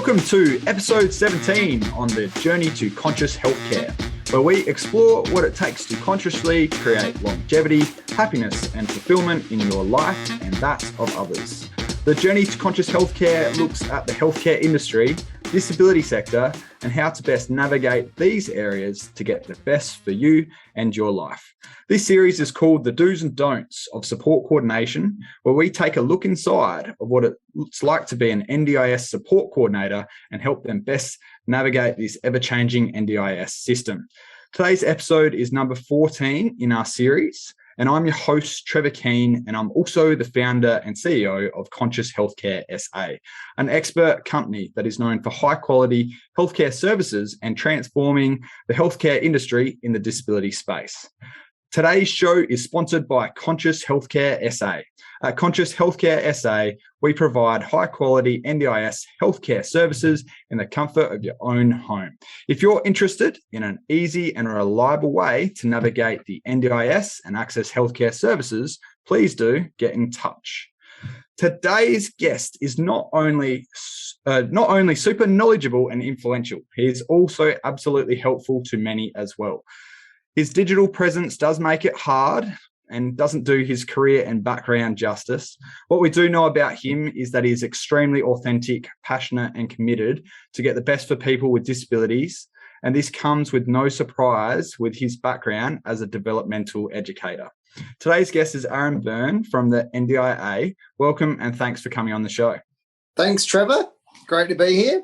Welcome to episode 17 on the journey to conscious healthcare, where we explore what it takes to consciously create longevity, happiness, and fulfillment in your life and that of others. The journey to conscious healthcare looks at the healthcare industry, disability sector, and how to best navigate these areas to get the best for you and your life. This series is called The Do's and Don'ts of Support Coordination, where we take a look inside of what it's like to be an NDIS support coordinator and help them best navigate this ever-changing NDIS system. Today's episode is number 14 in our series, and I'm your host, Trevor Keane, and I'm also the founder and CEO of Conscious Healthcare SA, an expert company that is known for high-quality healthcare services and transforming the healthcare industry in the disability space. Today's show is sponsored by Conscious Healthcare SA. At Conscious Healthcare SA, we provide high-quality NDIS healthcare services in the comfort of your own home. If you're interested in an easy and reliable way to navigate the NDIS and access healthcare services, please do get in touch. Today's guest is not only super knowledgeable and influential, he is also absolutely helpful to many as well. His digital presence does make it hard and doesn't do his career and background justice. What we do know about him is that he is extremely authentic, passionate, and committed to get the best for people with disabilities. And this comes with no surprise with his background as a developmental educator. Today's guest is Aaron Byrne from the NDIA. Welcome and thanks for coming on the show. Thanks, Trevor. Great to be here.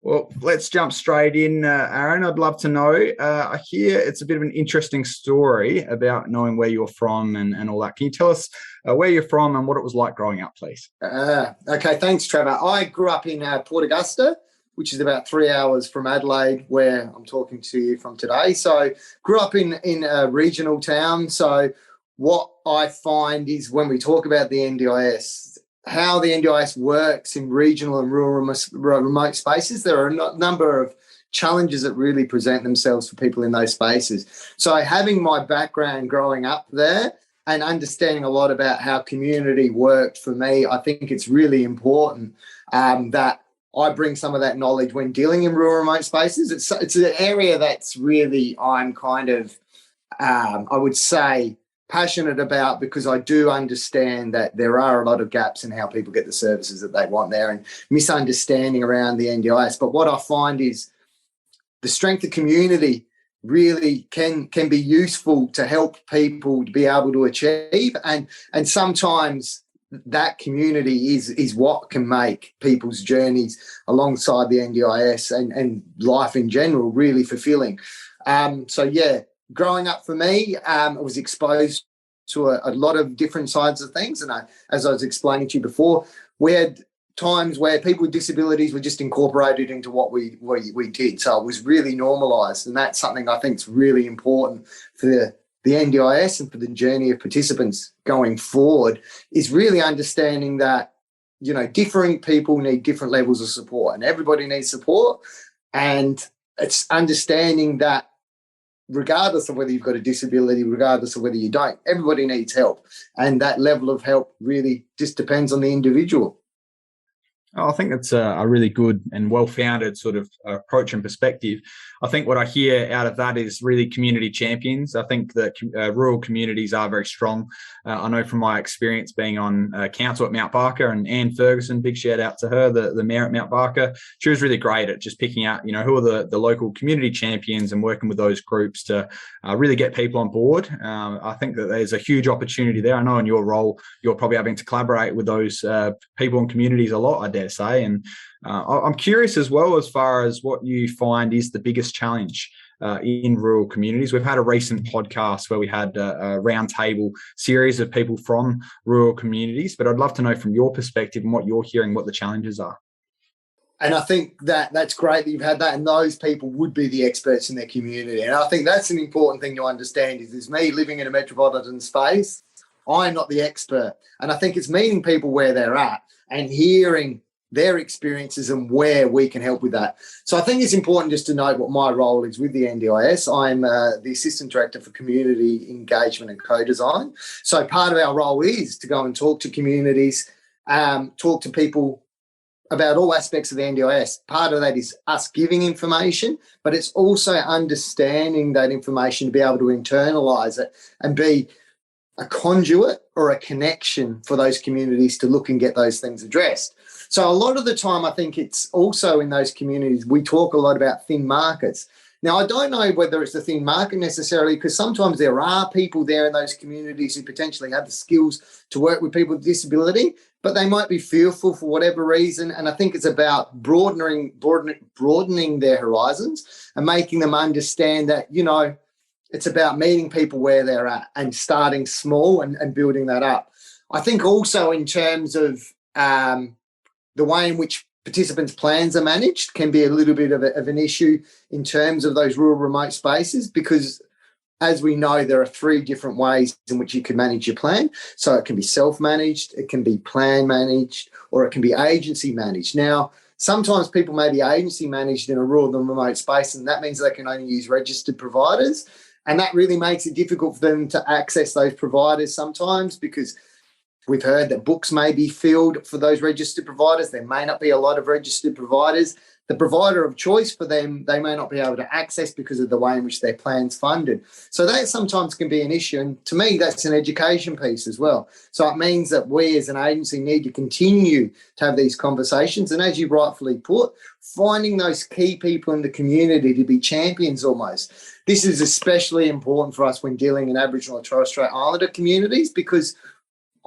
Well, let's jump straight in, Aaron. I'd love to know, I hear it's a bit of an interesting story about knowing where you're from and all that. Can you tell us where you're from and what it was like growing up, please? Okay, thanks, Trevor. I grew up in Port Augusta, which is about 3 hours from Adelaide, where I'm talking to you from today. So grew up in a regional town. So what I find is when we talk about the NDIS, how the NDIS works in regional and rural remote spaces, there are a number of challenges that really present themselves for people in those spaces. So having my background growing up there and understanding a lot about how community worked for me, I think it's really important that I bring some of that knowledge when dealing in rural remote spaces. It's an area that's really I'm kind of, I would say, passionate about, because I do understand that there are a lot of gaps in how people get the services that they want there and misunderstanding around the NDIS. But what I find is the strength of community really can be useful to help people to be able to achieve. And sometimes that community is what can make people's journeys alongside the NDIS and life in general really fulfilling. Growing up for me, I was exposed to a lot of different sides of things. And as I was explaining to you before, we had times where people with disabilities were just incorporated into what we did. So it was really normalised. And that's something I think is really important for the NDIS and for the journey of participants going forward, is really understanding that, you know, different people need different levels of support and everybody needs support. And it's understanding that regardless of whether you've got a disability, regardless of whether you don't, everybody needs help. And that level of help really just depends on the individual. I think that's a really good and well-founded sort of approach and perspective. I think what I hear out of that is really community champions. I think that rural communities are very strong. I know from my experience being on council at Mount Barker, and Anne Ferguson, big shout out to her, the mayor at Mount Barker. She was really great at just picking out, you know, who are the local community champions and working with those groups to really get people on board. I think that there's a huge opportunity there. I know in your role, you're probably having to collaborate with those people and communities a lot, I dare say. And I'm curious as well, as far as what you find is the biggest challenge in rural communities. We've had a recent podcast where we had a roundtable series of people from rural communities, but I'd love to know from your perspective and what you're hearing, what the challenges are. And I think that's great that you've had that, and those people would be the experts in their community. And I think that's an important thing to understand is me living in a metropolitan space, I'm not the expert. And I think it's meeting people where they're at and hearing their experiences and where we can help with that. So I think it's important just to note what my role is with the NDIS. I'm the Assistant Director for Community Engagement and Co-Design. So part of our role is to go and talk to communities, talk to people about all aspects of the NDIS. Part of that is us giving information, but it's also understanding that information to be able to internalise it and be a conduit or a connection for those communities to look and get those things addressed. So a lot of the time, I think it's also in those communities, we talk a lot about thin markets. Now, I don't know whether it's a thin market necessarily, because sometimes there are people there in those communities who potentially have the skills to work with people with disability, but they might be fearful for whatever reason. And I think it's about broadening their horizons and making them understand that, you know, it's about meeting people where they're at and starting small and building that up. I think also in terms of the way in which participants' plans are managed can be a little bit of an issue in terms of those rural remote spaces, because as we know, there are 3 different ways in which you can manage your plan. So it can be self-managed, it can be plan managed, or it can be agency managed. Now, sometimes people may be agency managed in a rural and remote space, and that means they can only use registered providers. And that really makes it difficult for them to access those providers sometimes, because we've heard that books may be filled for those registered providers. There may not be a lot of registered providers. The provider of choice for them, they may not be able to access because of the way in which their plan's funded. So that sometimes can be an issue. And to me, that's an education piece as well. So it means that we as an agency need to continue to have these conversations. And as you rightfully put, finding those key people in the community to be champions almost. This is especially important for us when dealing in Aboriginal and Torres Strait Islander communities, because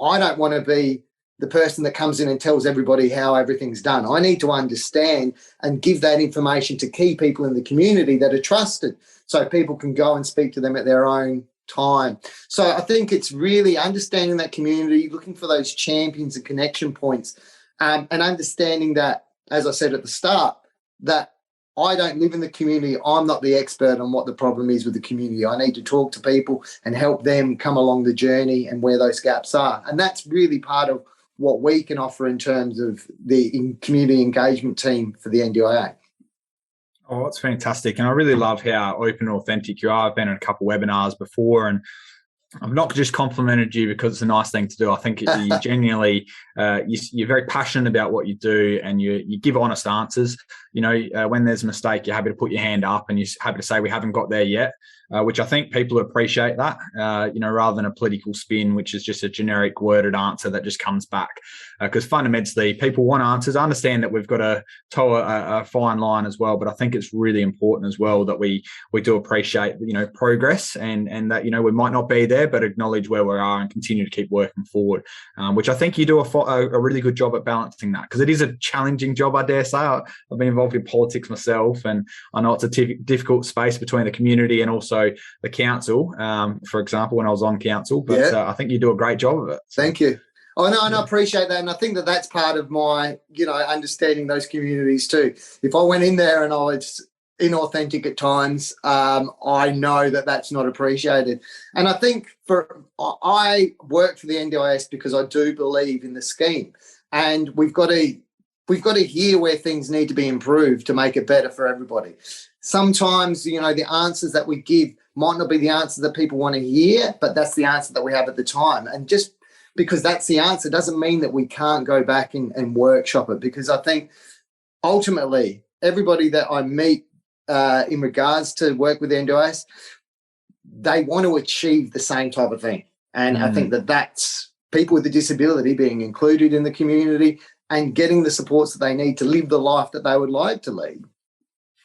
I don't want to be the person that comes in and tells everybody how everything's done. I need to understand and give that information to key people in the community that are trusted, so people can go and speak to them at their own time. So I think it's really understanding that community, looking for those champions and connection points, and understanding that, as I said at the start, that I don't live in the community. I'm not the expert on what the problem is with the community. I need to talk to people and help them come along the journey and where those gaps are. And that's really part of what we can offer in terms of the community engagement team for the NDIA. Oh, it's fantastic. And I really love how open and authentic you are. I've been in a couple of webinars before, and I've not just complimented you because it's a nice thing to do. I think you genuinely, you're very passionate about what you do, and you give honest answers. You know, when there's a mistake, you're happy to put your hand up and you're happy to say we haven't got there yet, which I think people appreciate that, you know, rather than a political spin, which is just a generic worded answer that just comes back. Because fundamentally, people want answers. I understand that we've got to toe a fine line as well, but I think it's really important as well that we do appreciate, you know, progress, and that, you know, we might not be there, but acknowledge where we are and continue to keep working forward, which I think you do a really good job at balancing that, because it is a challenging job, I dare say. I've been involved in politics myself, and I know it's a difficult space between the community and also the council, for example, when I was on council, but I think you do a great job of it. So. Thank you. Oh, no, and I appreciate that. And I think that that's part of my, you know, understanding those communities too. If I went in there and I was inauthentic at times, I know that that's not appreciated. And I think I work for the NDIS because I do believe in the scheme, and we've got to hear where things need to be improved to make it better for everybody. Sometimes, you know, the answers that we give might not be the answer that people want to hear, but that's the answer that we have at the time. And just because that's the answer doesn't mean that we can't go back and workshop it, because I think ultimately everybody that I meet in regards to work with NDIS, they want to achieve the same type of thing. And I think that that's people with a disability being included in the community and getting the supports that they need to live the life that they would like to lead.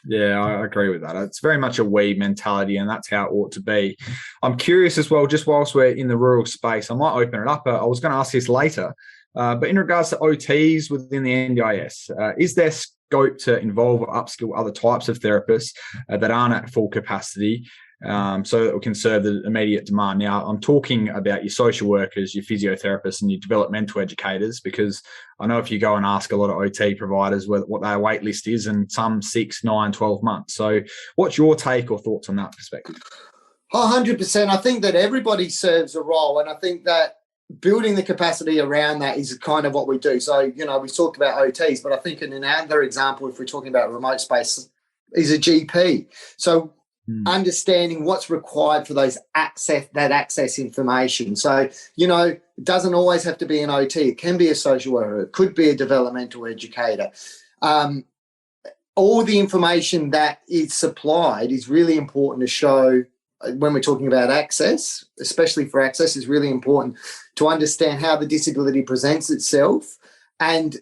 Yeah, I agree with that. It's very much a we mentality, and that's how it ought to be. I'm curious as well, just whilst we're in the rural space, I might open it up. I was going to ask this later, but in regards to OTs within the NDIS, is there scope to involve or upskill other types of therapists that aren't at full capacity, so that we can serve the immediate demand? Now, I'm talking about your social workers, your physiotherapists, and your developmental educators, because I know if you go and ask a lot of OT providers what their wait list is, and some 6, 9, 12 months. So what's your take or thoughts on that perspective? 100%. I think that everybody serves a role, and I think that building the capacity around that is kind of what we do. So, you know, we talked about OTs, but I think in another example, if we're talking about remote space, is a GP. So understanding what's required for that access information. So, it doesn't always have to be an OT. It can be a social worker. It could be a developmental educator. All the information that is supplied is really important to show when we're talking about access, especially for access, is really important to understand how the disability presents itself, and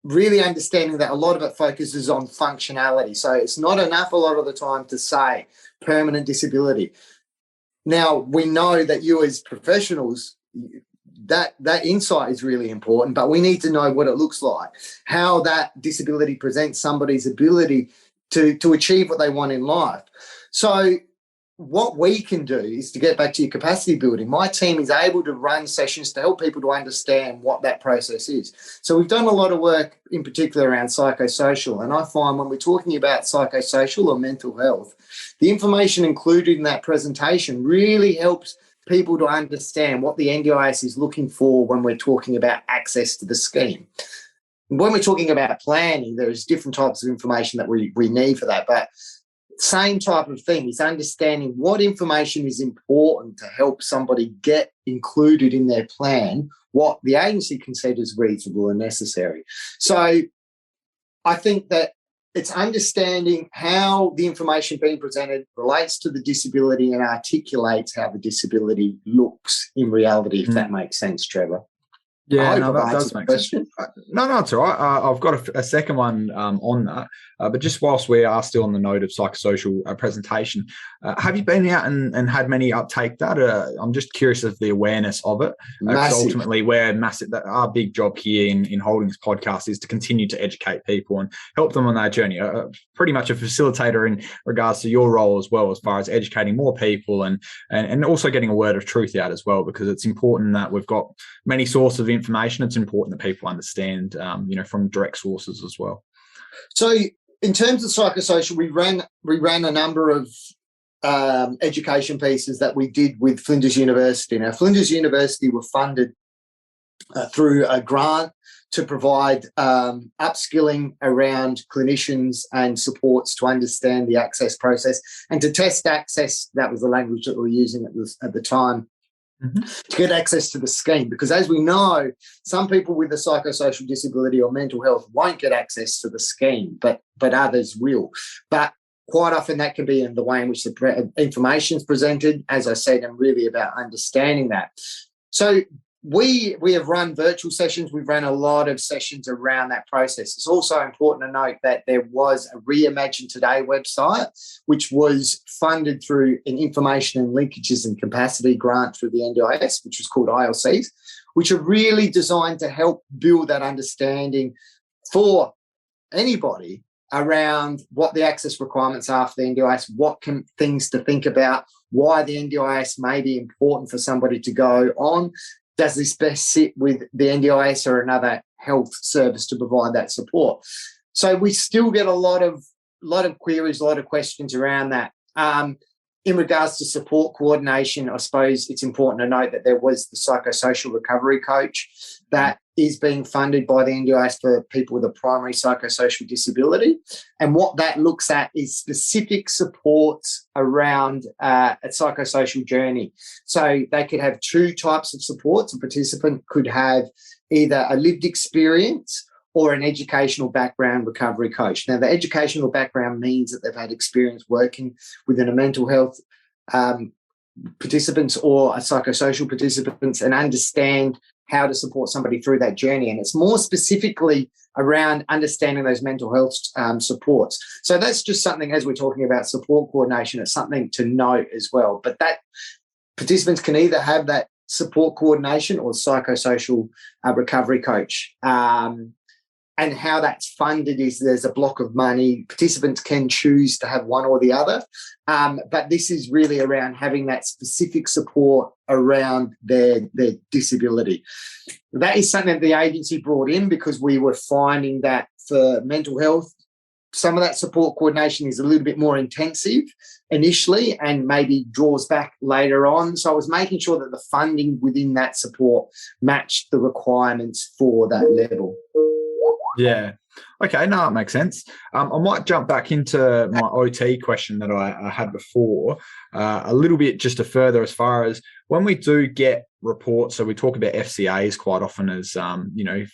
really understanding that a lot of it focuses on functionality. So it's not enough a lot of the time to say permanent disability. Now, we know that you as professionals, that insight is really important, but we need to know what it looks like, how that disability presents somebody's ability to achieve what they want in life. So what we can do is, to get back to your capacity building, my team is able to run sessions to help people to understand what that process is. So we've done a lot of work in particular around psychosocial, and I find when we're talking about psychosocial or mental health, the information included in that presentation really helps people to understand what the NDIS is looking for when we're talking about access to the scheme. When we're talking about planning, there's different types of information that we need for that, but same type of thing is understanding what information is important to help somebody get included in their plan, what the agency considers reasonable and necessary. So I think that it's understanding how the information being presented relates to the disability and articulates how the disability looks in reality, if that makes sense, Trevor. Yeah, no, that does make sense. No, it's all right. I've got a second one on that. But just whilst we are still on the note of psychosocial presentation, have you been out and had many uptake that? I'm just curious of the awareness of it. Ultimately, our big job here in holding this podcast is to continue to educate people and help them on their journey. Pretty much a facilitator in regards to your role as well, as far as educating more people and also getting a word of truth out as well, because it's important that we've got many sources of information. It's important that people understand, from direct sources as well. So in terms of psychosocial, we ran a number of education pieces that we did with Flinders University. Now, Flinders University were funded through a grant to provide upskilling around clinicians and supports to understand the access process and to test access. That was the language that we were using at the time. To get access to the scheme, because as we know, some people with a psychosocial disability or mental health won't get access to the scheme, but others will. But quite often that can be in the way in which the information is presented, as I said, and really about understanding that. So we have run virtual sessions. We've run a lot of sessions around that process. It's also important to note that there was a Reimagine Today website, which was funded through an information and linkages and capacity grant through the NDIS, which was called ILCs, which are really designed to help build that understanding for anybody around what the access requirements are for the NDIS, things to think about, why the NDIS may be important for somebody to go on. Does this best sit with the NDIS or another health service to provide that support? So we still get a lot of queries, a lot of questions around that. In regards to support coordination, I suppose it's important to note that there was the psychosocial recovery coach that is being funded by the NDIS for people with a primary psychosocial disability. And what that looks at is specific supports around a psychosocial journey. So they could have two types of supports. A participant could have either a lived experience or an educational background recovery coach. Now, the educational background means that they've had experience working within a mental health participants or a psychosocial participants and understand how to support somebody through that journey. And it's more specifically around understanding those mental health supports. So that's just something, as we're talking about support coordination, it's something to note as well. But that participants can either have that support coordination or psychosocial recovery coach. And how that's funded is there's a block of money. Participants can choose to have one or the other. But this is really around having that specific support around their disability. That is something that the agency brought in because we were finding that for mental health, some of that support coordination is a little bit more intensive initially and maybe draws back later on. So I was making sure that the funding within that support matched the requirements for that level. Yeah. Okay, no, that makes sense. I might jump back into my OT question that I had before a little bit just to further as far as when we do get reports. So we talk about FCAs quite often as,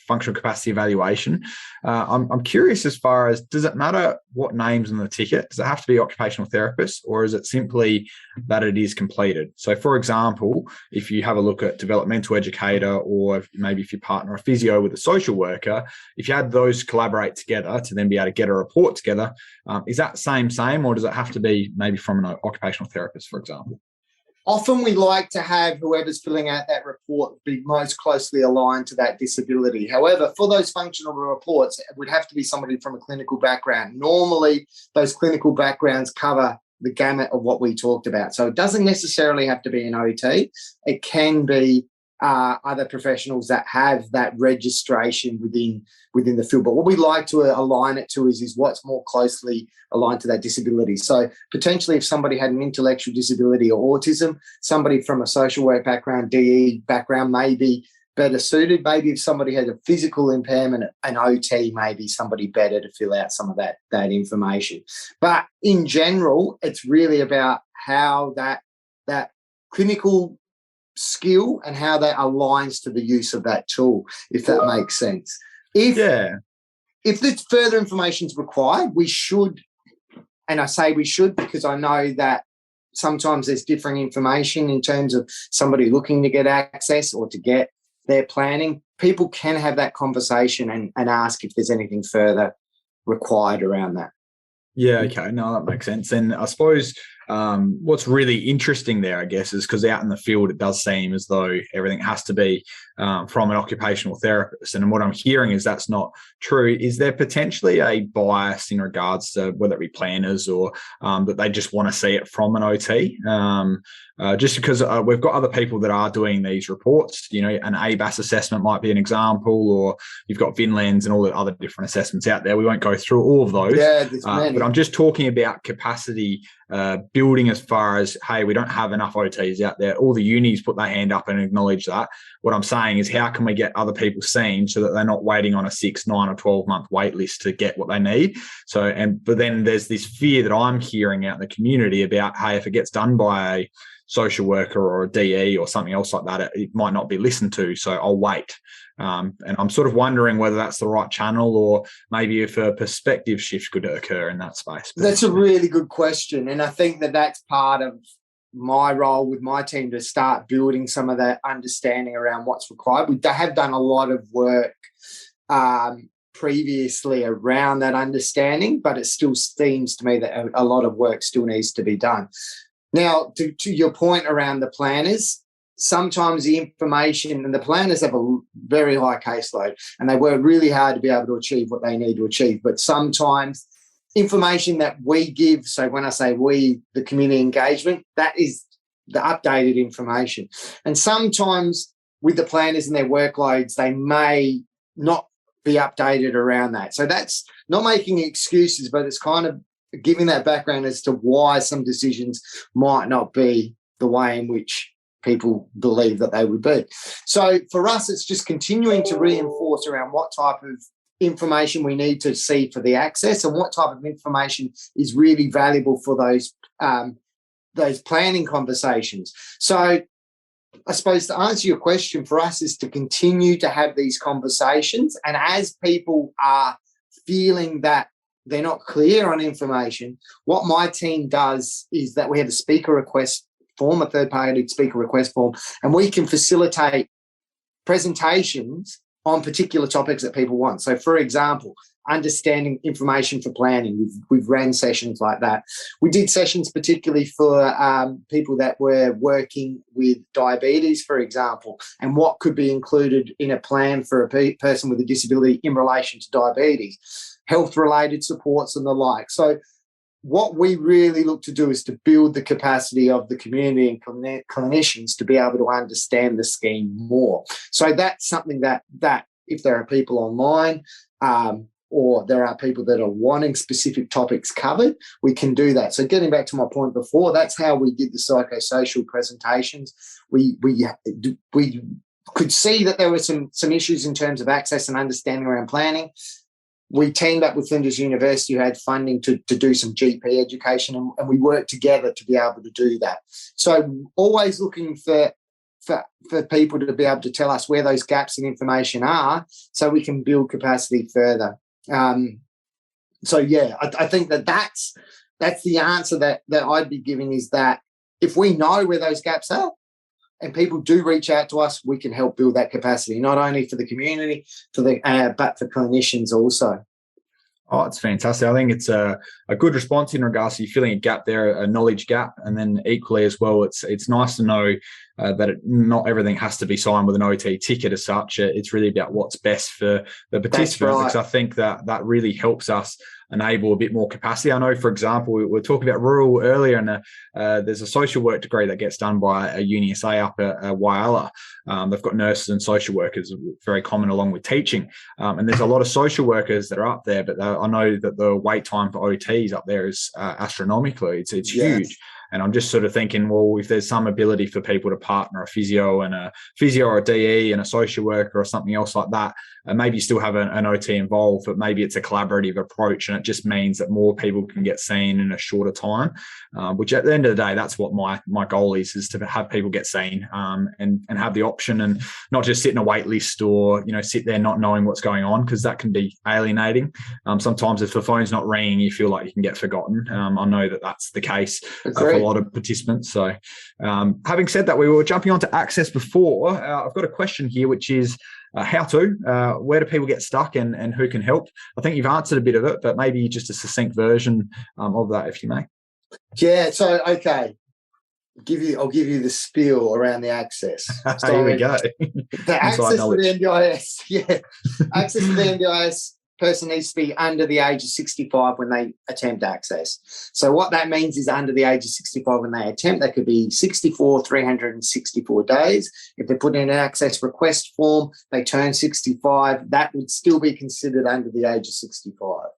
functional capacity evaluation. I'm curious as far as, does it matter what name's on the ticket? Does it have to be occupational therapist, or is it simply that it is completed? So for example, if you have a look at developmental educator, or maybe if you partner a physio with a social worker, if you had those collaborate together to then be able to get a report together, is that same, or does it have to be maybe from an occupational therapist, for example? Often we like to have whoever's filling out that report be most closely aligned to that disability. However, for those functional reports, it would have to be somebody from a clinical background. Normally, those clinical backgrounds cover the gamut of what we talked about. So it doesn't necessarily have to be an OT. It can be other professionals that have that registration within the field. But what we like to align it to is what's more closely aligned to that disability. So potentially if somebody had an intellectual disability or autism, somebody from a social work background, DE background may be better suited. Maybe if somebody had a physical impairment, an OT may be somebody better to fill out some of that information. But in general, it's really about how that clinical skill and how that aligns to the use of that tool, if that makes sense. If the further information is required, we should, and I say we should because I know that sometimes there's differing information in terms of somebody looking to get access or to get their planning. People can have that conversation and ask if there's anything further required around that. Yeah, okay. No, that makes sense. And I suppose what's really interesting there, I guess, is because out in the field, it does seem as though everything has to be from an occupational therapist. And what I'm hearing is that's not true. Is there potentially a bias in regards to whether it be planners or that they just want to see it from an OT? Just because we've got other people that are doing these reports, an ABAS assessment might be an example, or you've got Vinlands and all the other different assessments out there. We won't go through all of those. Yeah, there's many. But I'm just talking about capacity building as far as, hey, we don't have enough OTs out there. All the unis put their hand up and acknowledge that. What I'm saying is, how can we get other people seen so that they're not waiting on a 6, 9 or 12 month wait list to get what they need? But then there's this fear that I'm hearing out in the community about, hey, if it gets done by a social worker or a DE or something else like that, it might not be listened to, so I'll wait. And I'm sort of wondering whether that's the right channel, or maybe if a perspective shift could occur in that space. That's a really good question. And I think that that's part of my role with my team, to start building some of that understanding around what's required. We have done a lot of work previously around that understanding, but it still seems to me that a lot of work still needs to be done. Now, to your point around the planners, sometimes the information, and the planners have a very high caseload and they work really hard to be able to achieve what they need to achieve. But sometimes information that we give, so when I say we, the community engagement, that is the updated information. And sometimes with the planners and their workloads, they may not be updated around that. So that's not making excuses, but it's kind of giving that background as to why some decisions might not be the way in which people believe that they would be. So for us, it's just continuing to reinforce around what type of information we need to see for the access and what type of information is really valuable for those planning conversations. So I suppose to answer your question, for us is to continue to have these conversations, and as people are feeling that they're not clear on information, what my team does is that we have a speaker request form, a third-party speaker request form, and we can facilitate presentations on particular topics that people want. So, for example, understanding information for planning. We've ran sessions like that. We did sessions particularly for people that were working with diabetes, for example, and what could be included in a plan for a person with a disability in relation to diabetes, health-related supports and the like. So what we really look to do is to build the capacity of the community and clinicians to be able to understand the scheme more. So that's something that if there are people online or there are people that are wanting specific topics covered, we can do that. So getting back to my point before, that's how we did the psychosocial presentations. We could see that there were some issues in terms of access and understanding around planning. we teamed up with Flinders University, who had funding to do some GP education, and we worked together to be able to do that. So always looking for people to be able to tell us where those gaps in information are so we can build capacity further. I think that's the answer that I'd be giving, is that if we know where those gaps are and people do reach out to us, we can help build that capacity, not only for the community, but for clinicians also. Oh, it's fantastic. I think it's a good response in regards to you filling a gap there, a knowledge gap, and then equally as well, it's nice to know that not everything has to be signed with an OT ticket as such. It's really about what's best for the participant, right. Because I think that really helps us enable a bit more capacity. I know, for example, we were talking about rural earlier, and there's a social work degree that gets done by a UniSA up at Whyalla. They've got nurses and social workers, very common along with teaching. And there's a lot of social workers that are up there, but I know that the wait time for OTs up there is astronomical. It's huge. And I'm just sort of thinking, well, if there's some ability for people to partner a physio or a DE and a social worker or something else like that, and maybe you still have an OT involved, but maybe it's a collaborative approach, and it just means that more people can get seen in a shorter time, which at the end of the day, that's what my goal is to have people get seen and have the option, and not just sit in a wait list or, sit there not knowing what's going on, because that can be alienating. Sometimes if the phone's not ringing, you feel like you can get forgotten. I know that that's the case for a lot of participants. So having said that, we were jumping onto access before. I've got a question here, which is where do people get stuck and who can help? I think you've answered a bit of it, but maybe just a succinct version of that, if you may. Yeah, so, okay. I'll give you the spiel around the access. So here we go. The access to the NDIS. Yeah. Access to the NDIS person needs to be under the age of 65 when they attempt access. So what that means is under the age of 65 when they attempt, that could be 64, 364 days. If they put in an access request form, they turn 65, that would still be considered under the age of 65.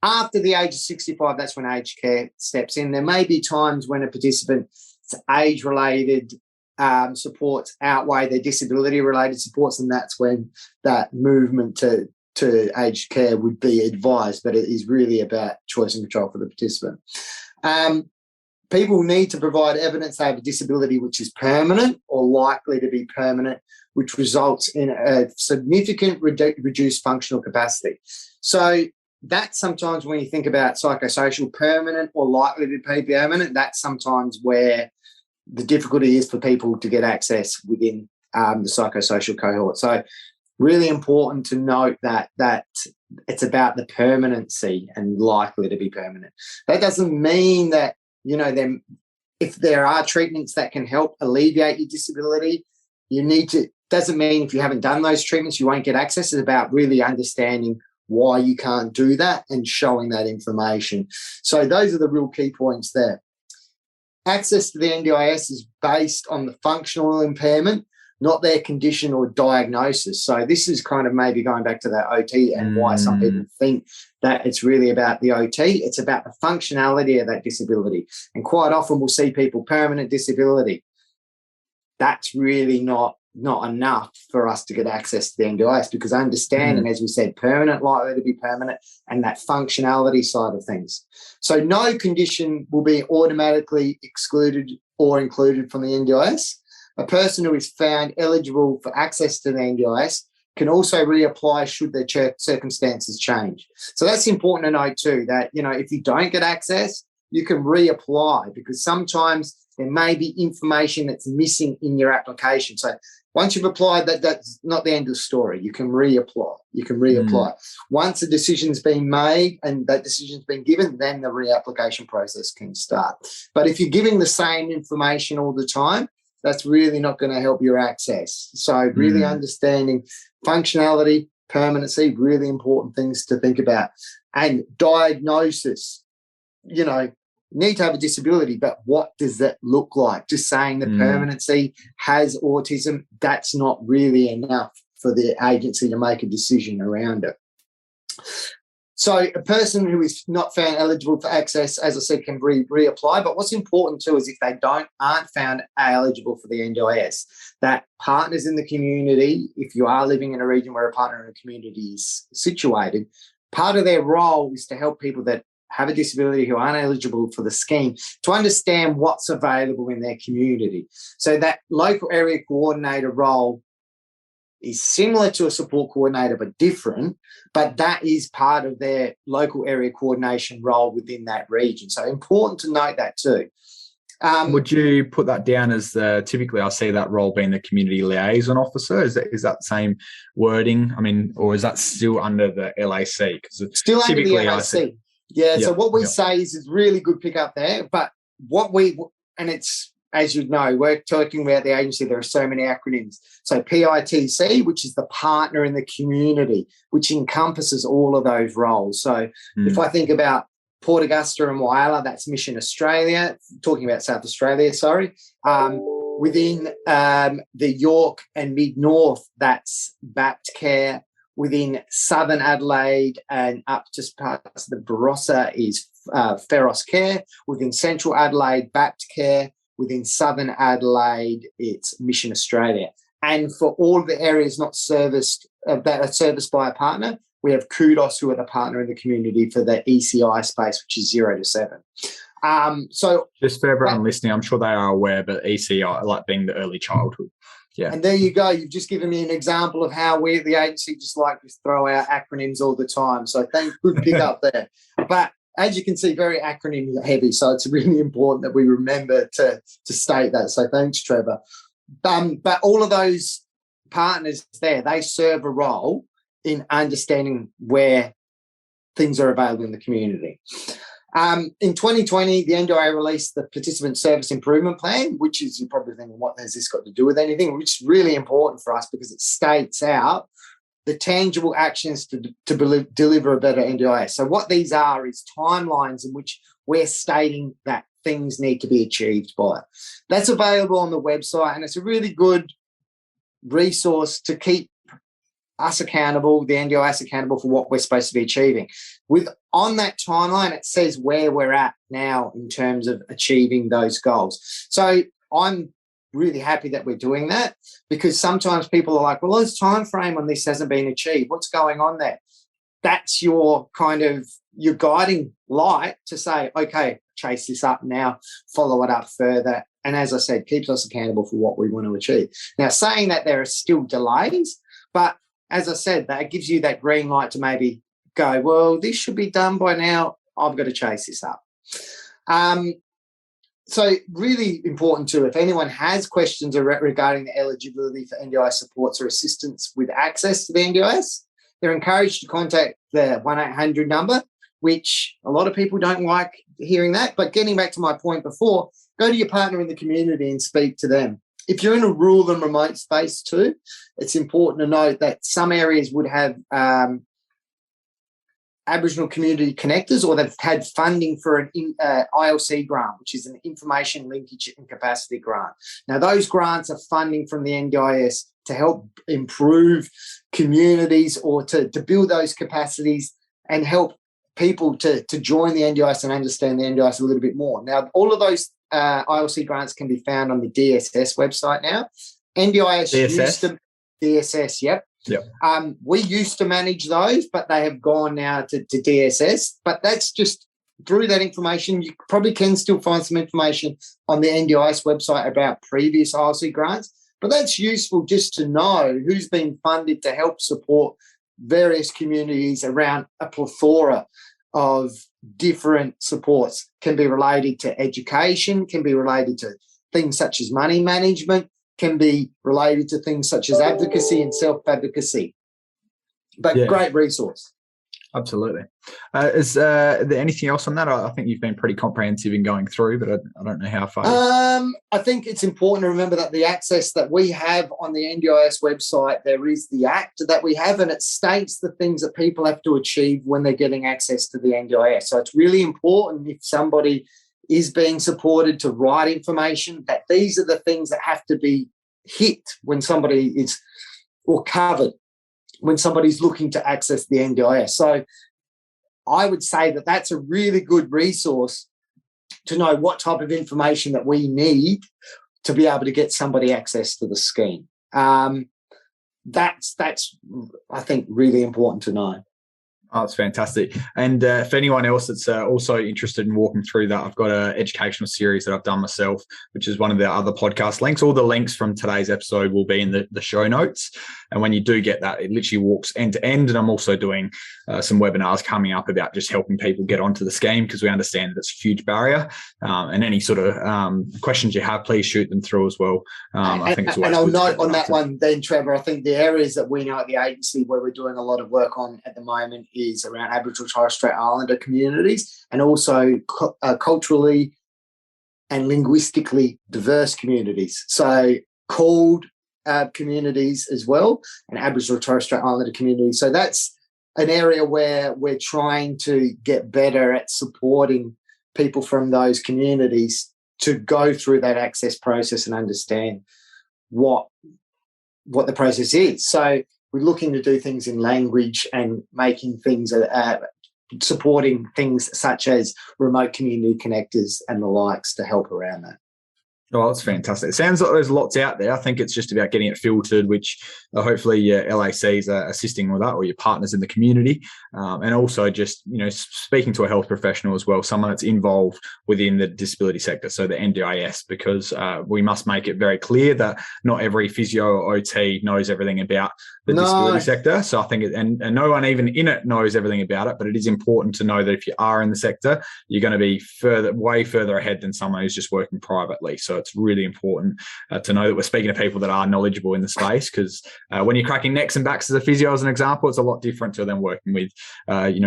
After the age of 65, that's when aged care steps in. There may be times when a participant's age-related supports outweigh their disability-related supports, and that's when that movement to aged care would be advised, but it is really about choice and control for the participant. People need to provide evidence they have a disability which is permanent or likely to be permanent, which results in a significant reduced functional capacity. So that's sometimes when you think about psychosocial permanent or likely to be permanent, that's sometimes where the difficulty is for people to get access within the psychosocial cohort. So really important to note that it's about the permanency and likely to be permanent. That doesn't mean that, if there are treatments that can help alleviate your disability, doesn't mean if you haven't done those treatments, you won't get access. It's about really understanding why you can't do that and showing that information. So those are the real key points there. Access to the NDIS is based on the functional impairment, not their condition or diagnosis. So this is kind of maybe going back to that OT and why some people think that it's really about the OT. It's about the functionality of that disability. And quite often we'll see people permanent disability. That's really not enough for us to get access to the NDIS, because understanding, as we said, permanent, likely to be permanent, and that functionality side of things. So no condition will be automatically excluded or included from the NDIS. A person who is found eligible for access to the NDIS can also reapply should their circumstances change. So that's important to note too, that, if you don't get access, you can reapply, because sometimes there may be information that's missing in your application. So once you've applied, that's not the end of the story. You can reapply. Once a decision's been made and that decision's been given, then the reapplication process can start. But if you're giving the same information all the time, that's really not going to help your access. So really understanding functionality, permanency, really important things to think about. And diagnosis, need to have a disability, but what does that look like? Just saying the permanency has autism, that's not really enough for the agency to make a decision around it. So a person who is not found eligible for access, as I said, can reapply. But what's important too is if they aren't found eligible for the NDIS, that partners in the community, if you are living in a region where a partner in the community is situated, part of their role is to help people that have a disability who aren't eligible for the scheme to understand what's available in their community. So that local area coordinator role is similar to a support coordinator but different, but that is part of their local area coordination role within that region. So important to note that too. Would you put that down as typically I see that role being the community liaison officer? Is that the same wording? I mean, or is that still under the LAC? Still under the LAC. So what we say is really good pick up there. But and it's, as you know, we're talking about the agency, there are so many acronyms. So PITC, which is the partner in the community, which encompasses all of those roles. So if I think about Port Augusta and Whyalla, that's Mission Australia, talking about South Australia, sorry. Within the York and Mid-North, that's BAPT Care. Within Southern Adelaide and up to parts of the Barossa is Feros Care. Within Central Adelaide, BAPT Care. Within Southern Adelaide, it's Mission Australia. And for all of the areas not serviced that are serviced by a partner, we have Kudos, who are the partner in the community for the ECI space, which is 0 to 7. So just for everyone listening, I'm sure they are aware, but ECI, like being the early childhood. Yeah. And there you go. You've just given me an example of how we at the agency just like to throw out acronyms all the time. So good pick up there. But as you can see, very acronym heavy. So it's really important that we remember to state that. So thanks, Trevor. But all of those partners there, they serve a role in understanding where things are available in the community. In 2020, the NDIA released the Participant Service Improvement Plan, which is, you're probably thinking, what has this got to do with anything? Which is really important for us because it states out the tangible actions to deliver a better NDIS. So what these are is timelines in which we're stating that things need to be achieved by. That's available on the website, and it's a really good resource to keep us accountable, the NDIS accountable for what we're supposed to be achieving. On that timeline, it says where we're at now in terms of achieving those goals. So I'm really happy that we're doing that, because sometimes people are like, well, this time frame on this hasn't been achieved. What's going on there? That's your your guiding light to say, okay, chase this up now, follow it up further. And as I said, keeps us accountable for what we want to achieve. Now, saying that there are still delays, but as I said, that gives you that green light to maybe go, well, this should be done by now. I've got to chase this up. So really important too, if anyone has questions regarding the eligibility for NDIS supports or assistance with access to the NDIS, they're encouraged to contact the 1-800 number, which a lot of people don't like hearing that. But getting back to my point before, go to your partner in the community and speak to them. If you're in a rural and remote space too, it's important to note that some areas would have Aboriginal community connectors, or they've had funding for an ILC grant, which is an information linkage and capacity grant. Now, those grants are funding from the NDIS to help improve communities or to build those capacities and help people to join the NDIS and understand the NDIS a little bit more. Now, all of those ILC grants can be found on the DSS website now. NDIS used to DSS, yep. We used to manage those, but they have gone now to DSS. But that's just through that information. You probably can still find some information on the NDIS website about previous ILC grants. But that's useful just to know who's been funded to help support various communities around a plethora of different supports. Can be related to education, can be related to things such as money management, can be related to things such as advocacy and self-advocacy. But great resource. Absolutely. Is there anything else on that? I think you've been pretty comprehensive in going through, but I don't know how far. I think it's important to remember that the access that we have on the NDIS website, there is the Act that we have, and it states the things that people have to achieve when they're getting access to the NDIS. So it's really important, if somebody is being supported, to write information that these are the things that have to be hit when somebody is, or covered when somebody's looking to access the NDIS. So I would say that that's a really good resource to know what type of information that we need to be able to get somebody access to the scheme. That's I think, really important to know. Oh, that's fantastic. And for anyone else that's also interested in walking through that, I've got an educational series that I've done myself, which is one of the other podcast links. All the links from today's episode will be in the show notes. And when you do get that, it literally walks end to end. And I'm also doing some webinars coming up about just helping people get onto the scheme, because we understand that it's a huge barrier. And any sort of questions you have, please shoot them through as well. I think it's always I'll good to note get on that active. one then, Trevor, I think the areas that we know at the agency where we're doing a lot of work on at the moment is around Aboriginal and Torres Strait Islander communities, and also culturally and linguistically diverse communities. So called communities as well, and Aboriginal and Torres Strait Islander communities. So that's an area where we're trying to get better at supporting people from those communities to go through that access process and understand what the process is. So we're looking to do things in language and making things, supporting things such as remote community connectors and the likes to help around that. Oh, that's fantastic. It sounds like there's lots out there. I think it's just about getting it filtered, which hopefully your LACs are assisting with that, or your partners in the community. And also just, speaking to a health professional as well, someone that's involved within the disability sector, so the NDIS, because we must make it very clear that not every physio or OT knows everything about the disability sector. So I think, and no one even in it knows everything about it, but it is important to know that if you are in the sector, you're going to be way further ahead than someone who's just working privately. So it's really important to know that we're speaking to people that are knowledgeable in the space, because when you're cracking necks and backs as a physio, as an example, it's a lot different to them working with,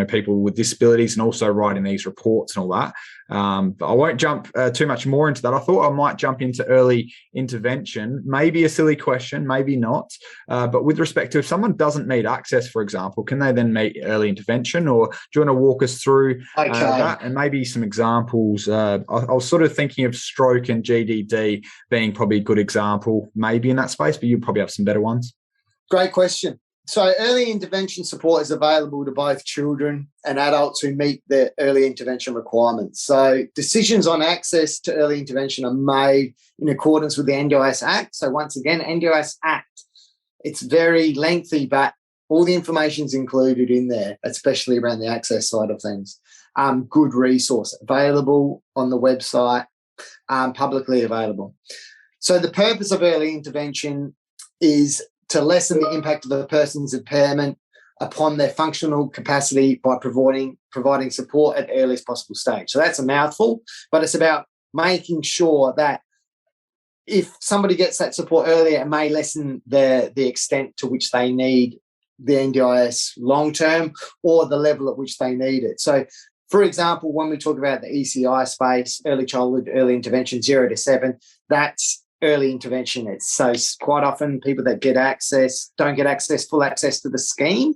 people with disabilities and also writing these reports and all that. But I won't jump too much more into that. I thought I might jump into early intervention. Maybe a silly question, maybe not. But with respect to if someone doesn't meet access, for example, can they then meet early intervention? Or do you want to walk us through that and maybe some examples? I was sort of thinking of stroke and GDD being probably a good example, maybe in that space, but you probably have some better ones. Great question. So early intervention support is available to both children and adults who meet their early intervention requirements. So decisions on access to early intervention are made in accordance with the NDIS Act. So once again, NDIS Act, it's very lengthy, but all the information is included in there, especially around the access side of things. Good resource available on the website, publicly available. So the purpose of early intervention is to lessen the impact of the person's impairment upon their functional capacity by providing support at the earliest possible stage. So that's a mouthful, but it's about making sure that if somebody gets that support earlier, it may lessen the extent to which they need the NDIS long-term or the level at which they need it. So, for example, when we talk about the ECI space, early childhood, early intervention, 0 to 7, that's early intervention. It's so quite often people that get access don't get full access to the scheme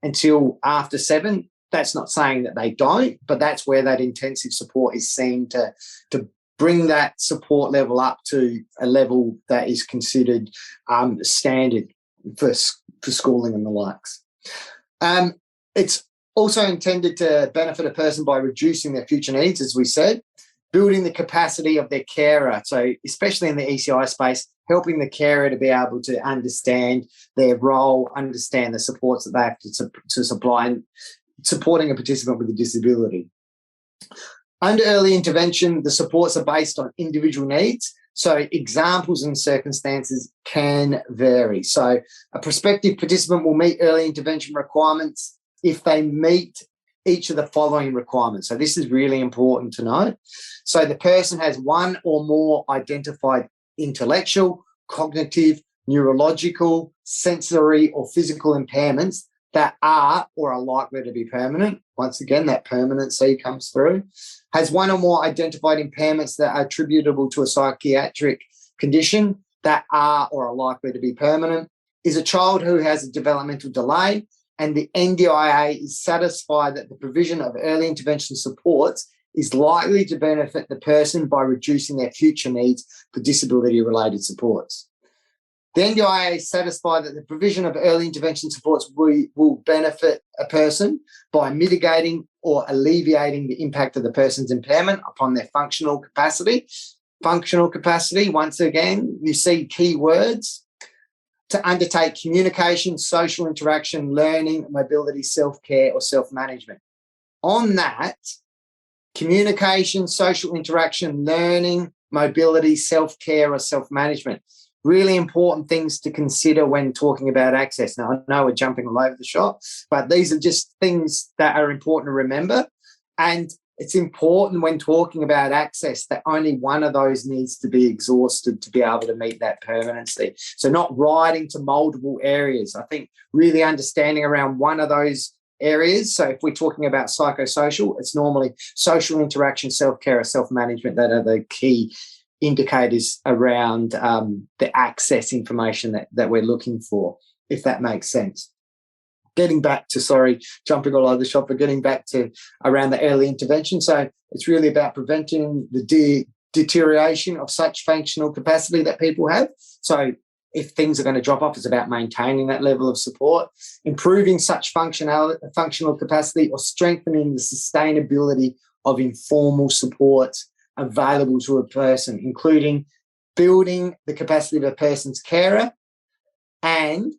until after 7. That's not saying that they don't, but that's where that intensive support is seen to bring that support level up to a level that is considered standard for schooling and the likes. It's also intended to benefit a person by reducing their future needs, as we said, building the capacity of their carer. So especially in the ECI space, helping the carer to be able to understand their role, understand the supports that they have to supply, and supporting a participant with a disability. Under early intervention, the supports are based on individual needs. So examples and circumstances can vary. So a prospective participant will meet early intervention requirements if they meet each of the following requirements. So this is really important to note. So the person has one or more identified intellectual, cognitive, neurological, sensory, or physical impairments that are or are likely to be permanent. Once again, that permanency comes through. Has one or more identified impairments that are attributable to a psychiatric condition that are or are likely to be permanent. Is a child who has a developmental delay, and the NDIA is satisfied that the provision of early intervention supports is likely to benefit the person by reducing their future needs for disability-related supports. The NDIA is satisfied that the provision of early intervention supports will benefit a person by mitigating or alleviating the impact of the person's impairment upon their functional capacity. Functional capacity, once again, you see key words. to undertake communication, social interaction, learning, mobility, self-care, or self-management. On that, communication, social interaction, learning, mobility, self-care, or self-management. Really important things to consider when talking about access. Now, I know we're jumping all over the shop, but these are just things that are important to remember. And it's important when talking about access that only one of those needs to be exhausted to be able to meet that permanency. So not riding to multiple areas. I think really understanding around one of those areas. So if we're talking about psychosocial, it's normally social interaction, self-care, or self-management that are the key indicators around the access information that we're looking for, if that makes sense. Getting back to, jumping all over the shop, but getting back to around the early intervention. So it's really about preventing the deterioration of such functional capacity that people have. So if things are going to drop off, it's about maintaining that level of support, improving such functional capacity, or strengthening the sustainability of informal support available to a person, including building the capacity of a person's carer, and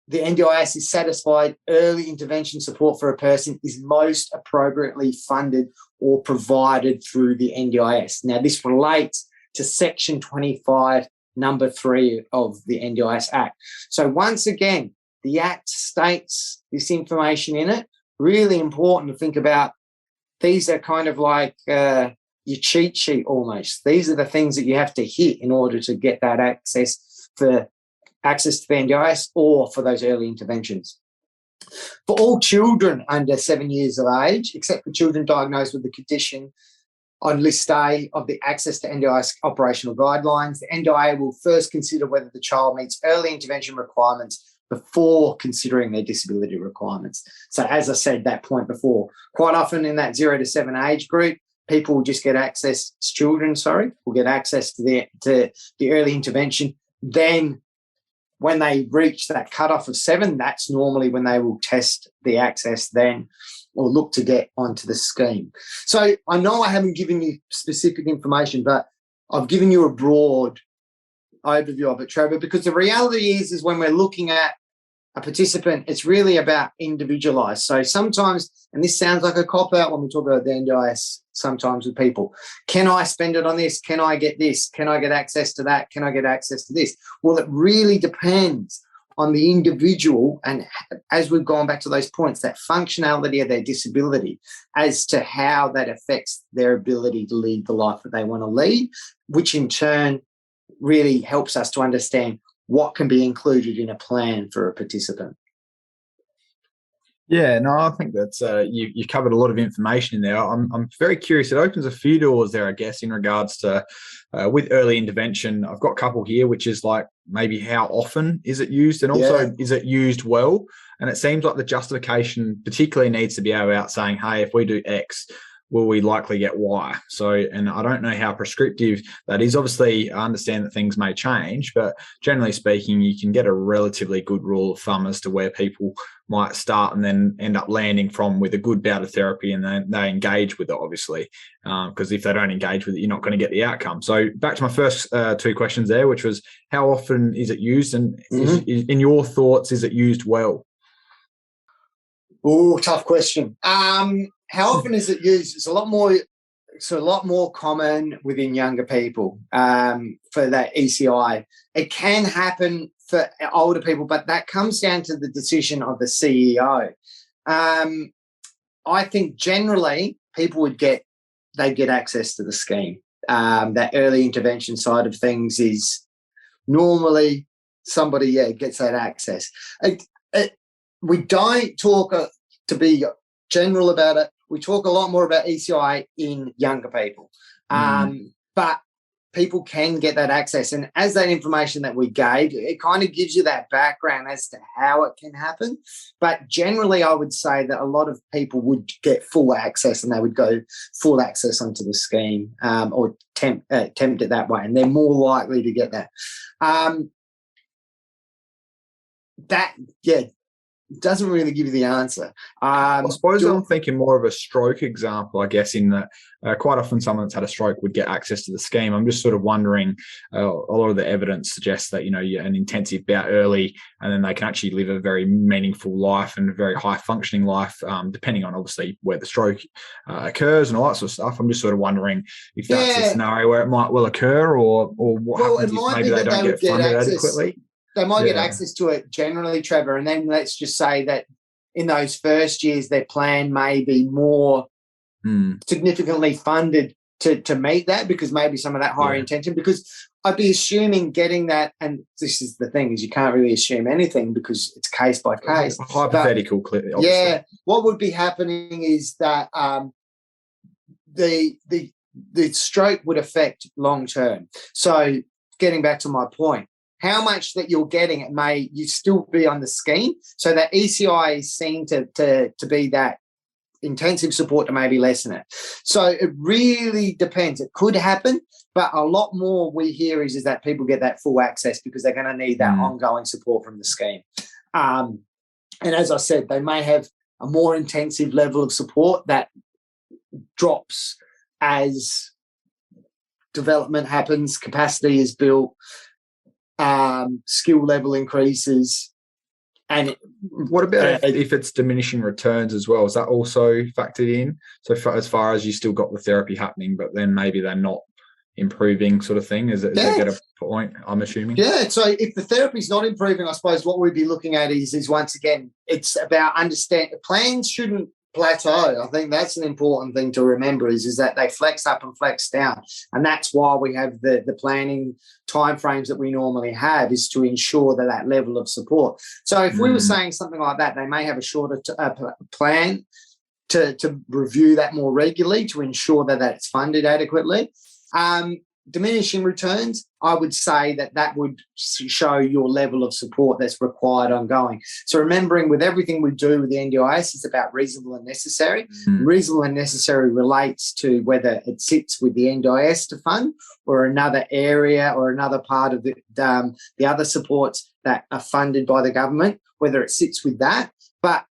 the NDIS is satisfied early intervention support for a person is most appropriately funded or provided through the NDIS. Now, this relates to Section 25, number 3 of the NDIS Act. So once again, the Act states this information in it. Really important to think about. These are kind of like your cheat sheet almost. These are the things that you have to hit in order to get that access to the NDIS or for those early interventions. For all children under 7 years of age, except for children diagnosed with the condition on list A of the access to NDIS operational guidelines, the NDIA will first consider whether the child meets early intervention requirements before considering their disability requirements. So as I said, that point before, quite often in that 0 to 7 age group, people will just get access, will get access to the early intervention. Then when they reach that cutoff of 7, that's normally when they will test the access then or look to get onto the scheme. So I know I haven't given you specific information, but I've given you a broad overview of it, Trevor, because the reality is when we're looking at a participant, it's really about individualised. So sometimes, and this sounds like a cop-out when we talk about the NDIS sometimes with people, can I spend it on this? Can I get this? Can I get access to that? Can I get access to this? Well, it really depends on the individual, and as we've gone back to those points, that functionality of their disability as to how that affects their ability to lead the life that they want to lead, which in turn really helps us to understand what can be included in a plan for a participant. Yeah, no, I think that's you covered a lot of information in there. I'm very curious. It opens a few doors there, I guess, in regards to with early intervention. I've got a couple here, which is like maybe how often is it used, and also is it used well? And it seems like the justification particularly needs to be about saying, hey, if we do X, will we likely get Y? So, and I don't know how prescriptive that is. Obviously, I understand that things may change, but generally speaking, you can get a relatively good rule of thumb as to where people might start and then end up landing from with a good bout of therapy, and then they engage with it, obviously, because if they don't engage with it, you're not going to get the outcome. So back to my first 2 questions there, which was how often is it used, and is, in your thoughts, is it used well? Oh, tough question. How often is it used? It's a lot more common within younger people for that ECI. It can happen for older people, but that comes down to the decision of the CEO. I think generally people they'd get access to the scheme. That early intervention side of things is normally somebody, gets that access. We don't talk, to be general about it, we talk a lot more about ECI in younger people. But people can get that access. And as that information that we gave, it kind of gives you that background as to how it can happen. But generally, I would say that a lot of people would get full access, and they would go full access onto the scheme or tempt it that way. And they're more likely to get that. doesn't really give you the answer. I suppose I'm thinking more of a stroke example, I guess, in that quite often someone that's had a stroke would get access to the scheme. I'm just sort of wondering, a lot of the evidence suggests that, an intensive bout early and then they can actually live a very meaningful life and a very high functioning life, depending on obviously where the stroke occurs and all that sort of stuff. I'm just sort of wondering if that's a scenario where it might well occur or what happens if maybe they don't get funded adequately. They might get access to it generally, Trevor, and then let's just say that in those first years, their plan may be more significantly funded to meet that, because maybe some of that higher intention, because I'd be assuming getting that, and this is the thing, is you can't really assume anything because it's case by case. Hypothetical, clearly. Yeah, what would be happening is that the stroke would affect long term. So getting back to my point, how much that you're getting, it may you still be on the scheme. So that ECI is seen to be that intensive support to maybe lessen it. So it really depends. It could happen, but a lot more we hear is that people get that full access because they're going to need that ongoing support from the scheme. And as I said, they may have a more intensive level of support that drops as development happens, capacity is built, skill level increases. And what about if it's diminishing returns as well? Is that also factored in? So as far as you still got the therapy happening, but then maybe they're not improving, sort of thing? Is it get a point, I'm assuming? Yeah, so if the therapy's not improving, I suppose what we'd be looking at is once again, it's about understanding plans shouldn't plateau. I think that's an important thing to remember is that they flex up and flex down. And that's why we have the planning timeframes that we normally have, is to ensure that level of support. So if we were saying something like that, they may have a shorter plan to review that more regularly to ensure that it's funded adequately. Diminishing returns, I would say that would show your level of support that's required ongoing. So remembering with everything we do with the NDIS, it's about reasonable and necessary. Reasonable and necessary relates to whether it sits with the NDIS to fund or another area or another part of the other supports that are funded by the government, whether it sits with that. But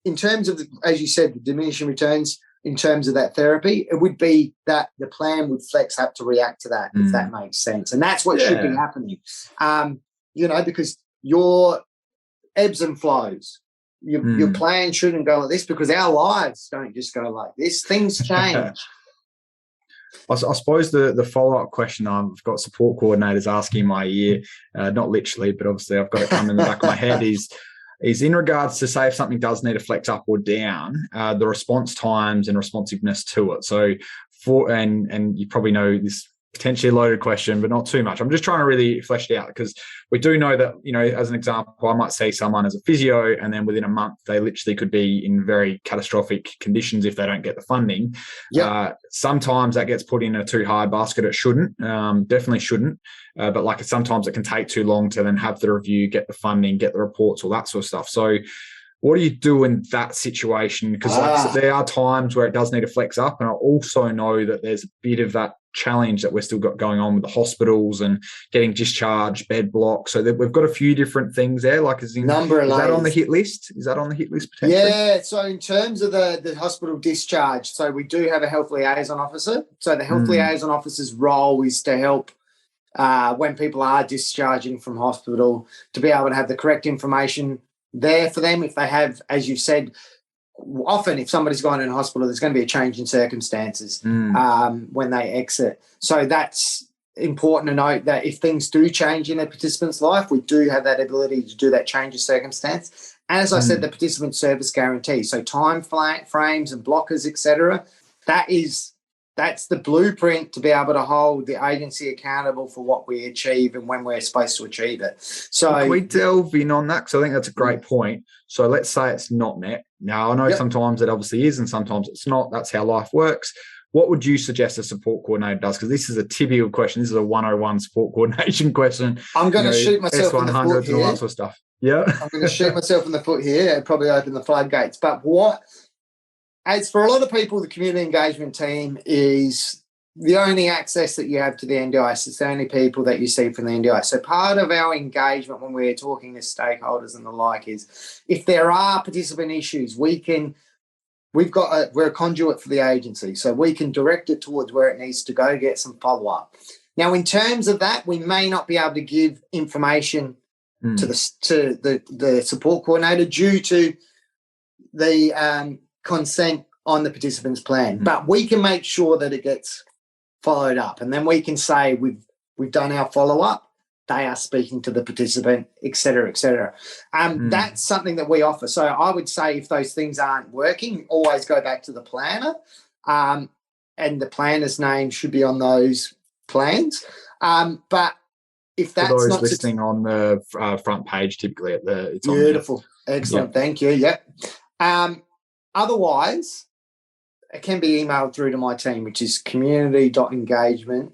in terms of, as you said, the diminishing returns, in terms of that therapy, it would be that the plan would flex up to react to that, if that makes sense. And that's what should be happening, because your ebbs and flows, your plan shouldn't go like this, because our lives don't just go like this. Things change. I suppose the follow-up question, I've got support coordinators asking in my ear, not literally, but obviously I've got it come in the back of my head, is in regards to, say, if something does need to flex up or down, the response times and responsiveness to it. So and you probably know this potentially a loaded question, but not too much. I'm just trying to really flesh it out, because we do know that, as an example, I might see someone as a physio and then within a month they literally could be in very catastrophic conditions if they don't get the funding. Sometimes that gets put in a too hard basket. It shouldn't, definitely shouldn't. But sometimes it can take too long to then have the review, get the funding, get the reports, all that sort of stuff. So what do you do in that situation? Because there are times where it does need to flex up. And I also know that there's a bit of that challenge that we've still got going on with the hospitals and getting discharged, bed blocks. So we've got a few different things there. Is that on the hit list? Is that on the hit list potentially? Yeah, so in terms of the hospital discharge, so we do have a health liaison officer. So the health liaison officer's role is to help when people are discharging from hospital, to be able to have the correct information there for them. If they have, as you said, often if somebody's gone in hospital, there's going to be a change in circumstances when they exit. So that's important to note, that if things do change in a participant's life, we do have that ability to do that change of circumstance. And as I said, the participant service guarantee, so time frames and blockers, etc. That's the blueprint to be able to hold the agency accountable for what we achieve and when we're supposed to achieve it. So can we delve in on that? Because I think that's a great point. So let's say it's not met. Now, I know sometimes it obviously is and sometimes it's not. That's how life works. What would you suggest a support coordinator does? Because this is a typical question. This is a 101 support coordination question. I'm going to shoot myself in the foot here. And all that sort of stuff. Yeah. I'm going to shoot myself in the foot here and probably open the floodgates. But as for a lot of people, the community engagement team is the only access that you have to the NDIS. It's the only people that you see from the NDIS. So part of our engagement when we're talking to stakeholders and the like is if there are participant issues, we're a conduit for the agency. So we can direct it towards where it needs to go, get some follow-up. Now, in terms of that, we may not be able to give information to the support coordinator due to the consent on the participant's plan. But we can make sure that it gets followed up, and then we can say we've done our follow-up, they are speaking to the participant, et cetera, et cetera. That's something that we offer. So I would say if those things aren't working, always go back to the planner, and the planner's name should be on those plans. But if that's for those not listening on the front page, typically it's beautiful, on excellent, yep. Thank you. Yep. Otherwise, it can be emailed through to my team, which is community.engagement.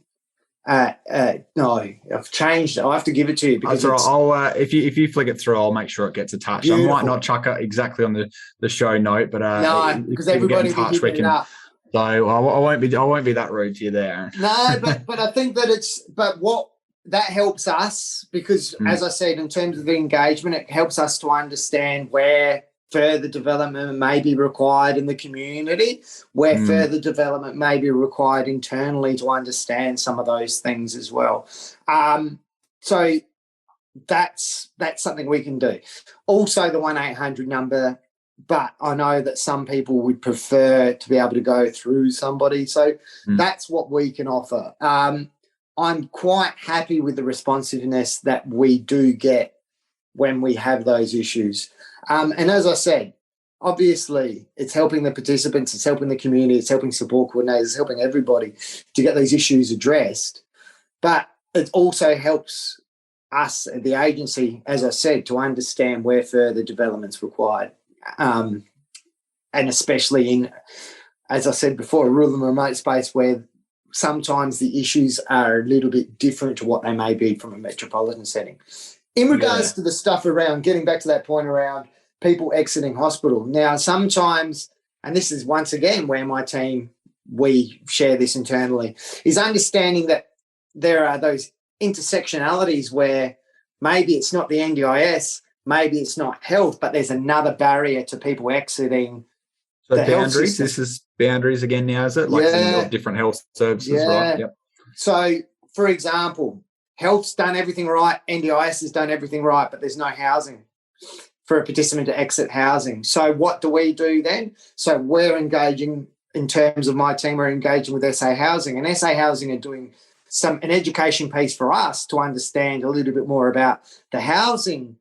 No, I've changed it. I'll have to give it to you because I'll if you flick it through, I'll make sure it gets attached. Beautiful. I might not chuck it exactly on the show note, but no, because everybody will be hitting it up. So I won't be that rude to you there. No, but I think that what that helps us because, as I said, in terms of the engagement, it helps us to understand where further development may be required in the community, where further development may be required internally to understand some of those things as well. So that's something we can do. Also, the 1-800 number, but I know that some people would prefer to be able to go through somebody. So that's what we can offer. I'm quite happy with the responsiveness that we do get when we have those issues. And as I said, obviously it's helping the participants, it's helping the community, it's helping support coordinators, it's helping everybody to get those issues addressed. But it also helps us at the agency, as I said, to understand where further development's required. And especially in, as I said before, a rural and remote space where sometimes the issues are a little bit different to what they may be from a metropolitan setting. In regards to the stuff around, getting back to that point around people exiting hospital. Now, sometimes, and this is once again where my team, we share this internally, is understanding that there are those intersectionalities where maybe it's not the NDIS, maybe it's not health, but there's another barrier to people exiting. So boundaries, this is boundaries again now, is it? Like you've got different health services, right? Yep. So, for example, health's done everything right, NDIS has done everything right, but there's no housing for a participant to exit housing. So what do we do then? So we're engaging, in terms of my team, we're engaging with SA Housing, and SA Housing are doing an education piece for us to understand a little bit more about the housing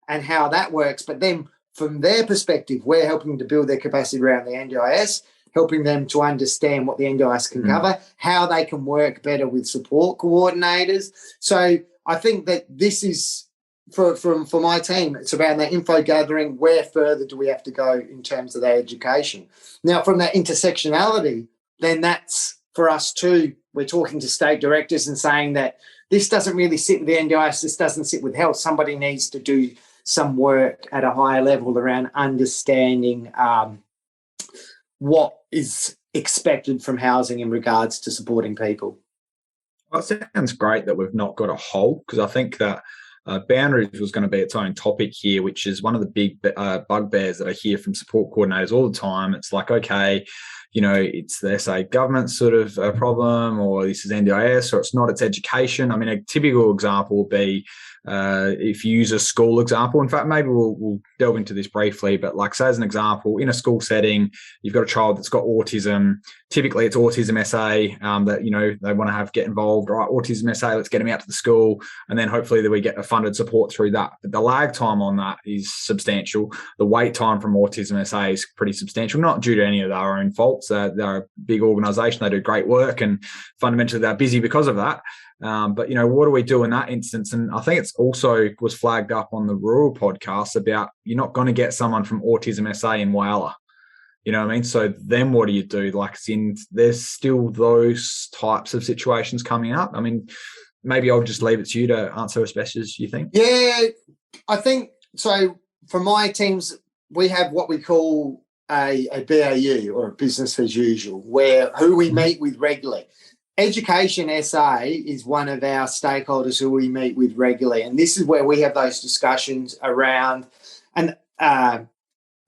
and how that works. But then from their perspective, we're helping to build their capacity around the NDIS, helping them to understand what the NDIS can cover, how they can work better with support coordinators. So I think that this is, for my team, it's about that info gathering, where further do we have to go in terms of their education. Now, from that intersectionality, then that's for us too. We're talking to state directors and saying that this doesn't really sit with the NDIS, this doesn't sit with health. Somebody needs to do some work at a higher level around understanding what is expected from housing in regards to supporting people. Well, it sounds great that we've not got a hole, because I think that boundaries was going to be its own topic here, which is one of the big bugbears that I hear from support coordinators all the time. It's like, okay, it's the SA government sort of problem, or this is NDIS, or it's not, it's education. I mean, a typical example would be if you use a school example. In fact, maybe we'll delve into this briefly, but like, say as an example, in a school setting, you've got a child that's got autism. Typically it's autism SA that, they want to get involved, right? Autism SA, let's get them out to the school. And then hopefully that we get a funded support through that. But the lag time on that is substantial. The wait time from Autism SA is pretty substantial, not due to any of their own faults. They're a big organisation. They do great work, and fundamentally they're busy because of that. But, what do we do in that instance? And I think it's also was flagged up on the rural podcast about you're not going to get someone from Autism SA in Whyalla. You know what I mean? So then what do you do? Like, there's still those types of situations coming up. I mean, maybe I'll just leave it to you to answer as best as you think. Yeah, I think so. For my teams, we have what we call a BAU, or a business as usual, who we meet with regularly. Education SA is one of our stakeholders who we meet with regularly, and this is where we have those discussions around and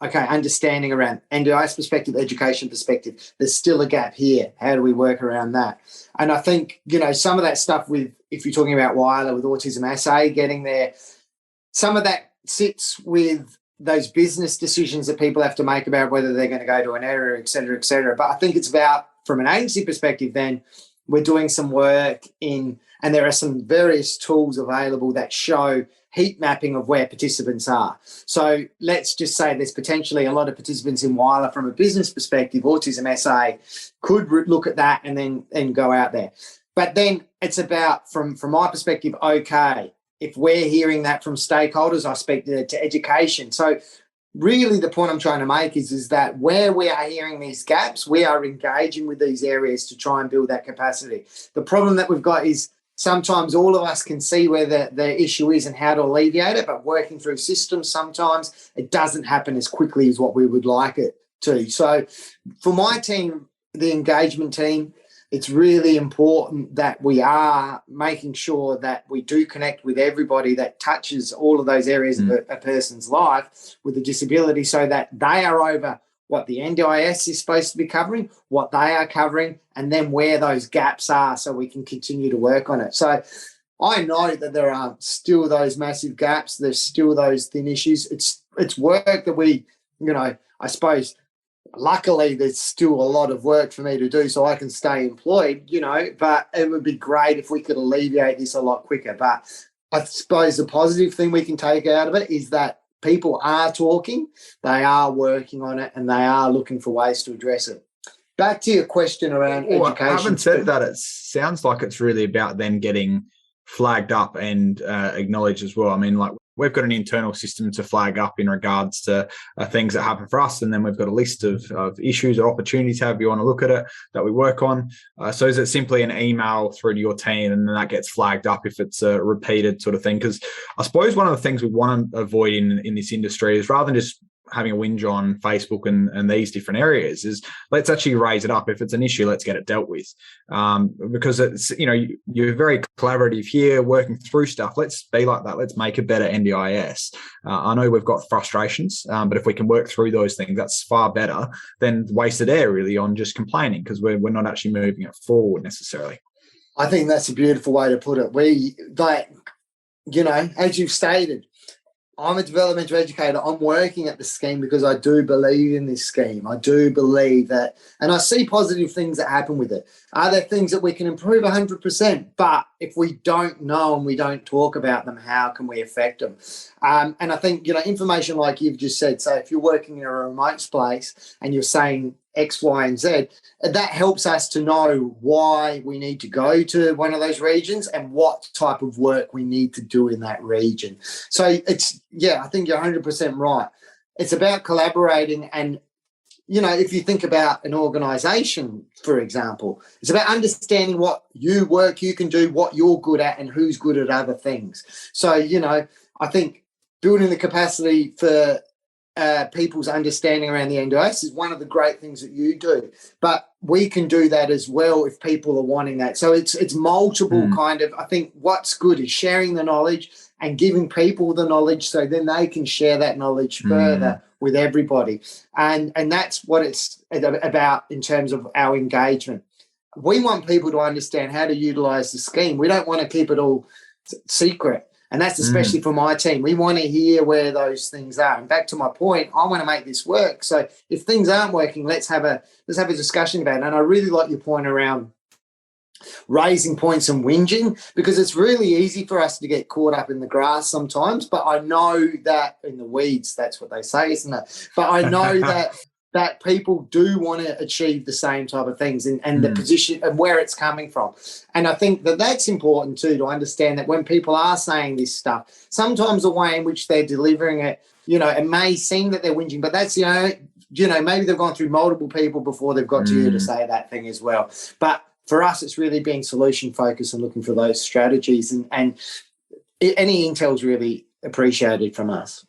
understanding around NDIS perspective, education perspective. There's still a gap here. How do we work around that? And I think, some of that stuff if you're talking about WILA with Autism SA getting there, some of that sits with those business decisions that people have to make about whether they're going to go to an area, et cetera, et cetera. But I think it's about, from an agency perspective, then we're doing some work and there are some various tools available that show heat mapping of where participants are. So let's just say there's potentially a lot of participants in WILA from a business perspective. Autism SA could look at that and then go out there. But then it's about, from my perspective, okay, if we're hearing that from stakeholders, I speak to education. So really the point I'm trying to make is that where we are hearing these gaps, we are engaging with these areas to try and build that capacity. The problem that we've got is sometimes all of us can see where the issue is and how to alleviate it, but working through systems, sometimes it doesn't happen as quickly as what we would like it to. So for my team, the engagement team, it's really important that we are making sure that we do connect with everybody that touches all of those areas of a person's life with a disability, so that they are over what the NDIS is supposed to be covering, what they are covering, and then where those gaps are so we can continue to work on it. So I know that there are still those massive gaps. There's still those thin issues. It's work that we, I suppose, luckily there's still a lot of work for me to do so I can stay employed, but it would be great if we could alleviate this a lot quicker. But I suppose the positive thing we can take out of it is that people are talking, they are working on it, and they are looking for ways to address it. Back to your question around education. Having said that, it sounds like it's really about then getting flagged up and acknowledged as well. I mean, like, we've got an internal system to flag up in regards to things that happen for us, and then we've got a list of issues or opportunities, however you want to look at it, that we work on. So is it simply an email through to your team and then that gets flagged up if it's a repeated sort of thing? Because I suppose one of the things we want to avoid in this industry is, rather than just having a whinge on Facebook and these different areas, is let's actually raise it up. If it's an issue, let's get it dealt with. Because it's, you're very collaborative here, working through stuff. Let's be like that. Let's make a better NDIS. I know we've got frustrations, but if we can work through those things, that's far better than wasted air really on just complaining, because we're not actually moving it forward necessarily. I think that's a beautiful way to put it. We, as you've stated, I'm a developmental educator. I'm working at the scheme because I do believe in this scheme. I do believe that, and I see positive things that happen with it. Are there things that we can improve? 100%. But if we don't know and we don't talk about them, how can we affect them? And I think, information like you've just said, so if you're working in a remote place and you're saying X, Y, and Z, that helps us to know why we need to go to one of those regions and what type of work we need to do in that region. So I think you're 100% right. It's about collaborating, and, if you think about an organisation, for example, it's about understanding what work you can do, what you're good at, and who's good at other things. So, I think building the capacity for people's understanding around the NDIS is one of the great things that you do, but we can do that as well if people are wanting that. So it's multiple kind of, I think what's good is sharing the knowledge and giving people the knowledge so then they can share that knowledge further with everybody. And that's what it's about in terms of our engagement. We want people to understand how to utilise the scheme. We don't want to keep it all secret. And that's especially for my team. We want to hear where those things are. And back to my point, I want to make this work. So if things aren't working, let's have a discussion about it. And I really like your point around raising points and whinging, because it's really easy for us to get caught up in the grass sometimes. But I know that in the weeds, that's what they say, isn't it? But I know that people do want to achieve the same type of things and the position and where it's coming from. And I think that that's important too, to understand that when people are saying this stuff, sometimes the way in which they're delivering it, it may seem that they're whinging, but that's, maybe they've gone through multiple people before they've got to you to say that thing as well. But for us, it's really being solution focused and looking for those strategies, and any intel is really appreciated from us.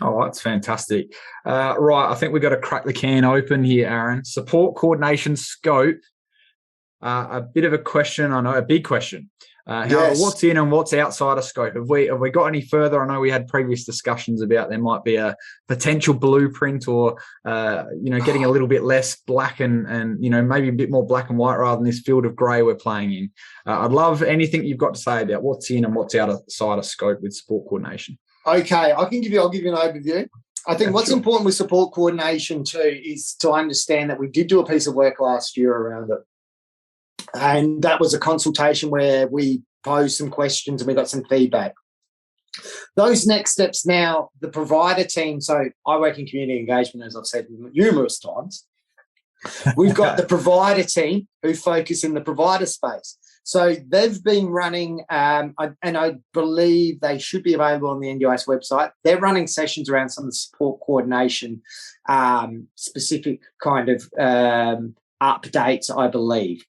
Oh, that's fantastic. Right, I think we've got to crack the can open here, Aaron. Support coordination scope A bit of a question, I know, a big question. Yes. What's in and what's outside of scope? Have we got any further? I know we had previous discussions about there might be a potential blueprint, or getting a little bit less black and maybe a bit more black and white rather than this field of grey we're playing in. I'd love anything you've got to say about what's in and what's outside of scope with support coordination. Okay, I'll give you an overview. I think what's important with support coordination too is to understand that we did do a piece of work last year around it. And that was a consultation where we posed some questions and we got some feedback. Those next steps now, the provider team, so I work in community engagement, as I've said numerous times. We've got the provider team who focus in the provider space. So they've been running, and I believe they should be available on the NDIS website. They're running sessions around some of the support coordination, specific kind of updates, I believe.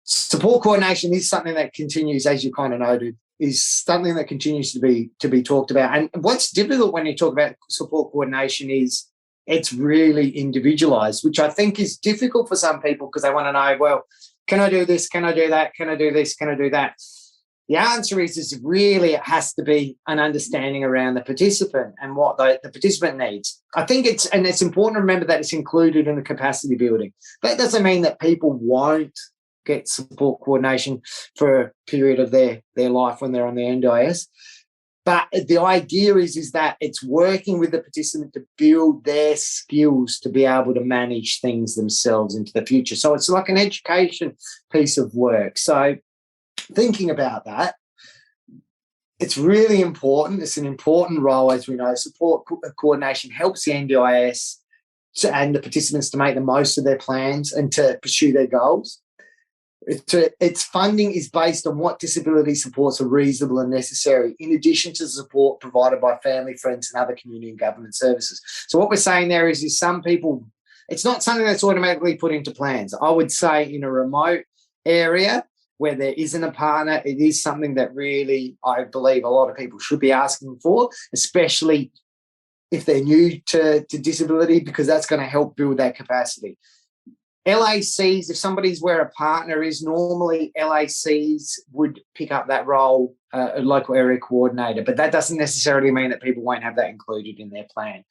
Support coordination is something that continues, as you kind of noted, is something that continues to be talked about. And what's difficult when you talk about support coordination is it's really individualized, which I think is difficult for some people because they want to know, well, can I do this? Can I do that? Can I do this? Can I do that? The answer is really it has to be an understanding around the participant and what the participant needs. I think it's important to remember that it's included in the capacity building. That doesn't mean that people won't get support coordination for a period of their life when they're on the NDIS. But the idea is that it's working with the participant to build their skills to be able to manage things themselves into the future. So it's like an education piece of work. So thinking about that, it's really important. It's an important role, as we know. Support coordination helps the NDIS and the participants to make the most of their plans and to pursue their goals. Its funding is based on what disability supports are reasonable and necessary, in addition to support provided by family, friends, and other community and government services. So what we're saying there is some people, it's not something that's automatically put into plans. I would say in a remote area where there isn't a partner, it is something that really, I believe, a lot of people should be asking for, especially if they're new to disability, because that's going to help build that capacity. LACs, if somebody's where a partner is, normally LACs would pick up that role, a local area coordinator, but that doesn't necessarily mean that people won't have that included in their plan.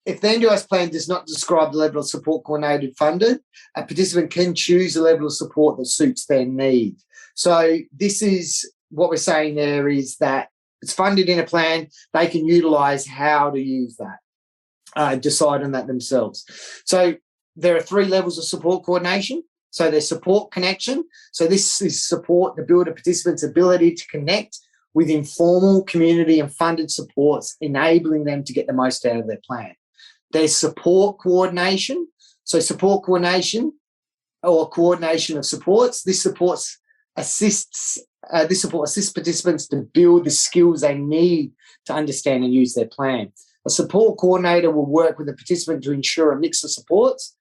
If the NDIS plan does not describe the level of support coordinated funded, a participant can choose a level of support that suits their need. So this is what we're saying there is that it's funded in a plan, they can utilise how to use that. Decide on that themselves. So there are 3 levels of support coordination. So there's support connection. So this is support to build a participant's ability to connect with informal community and funded supports, enabling them to get the most out of their plan. There's support coordination. So support coordination or coordination of supports. This support assists participants to build the skills they need to understand and use their plan. A support coordinator will work with the participant to ensure a mix of supports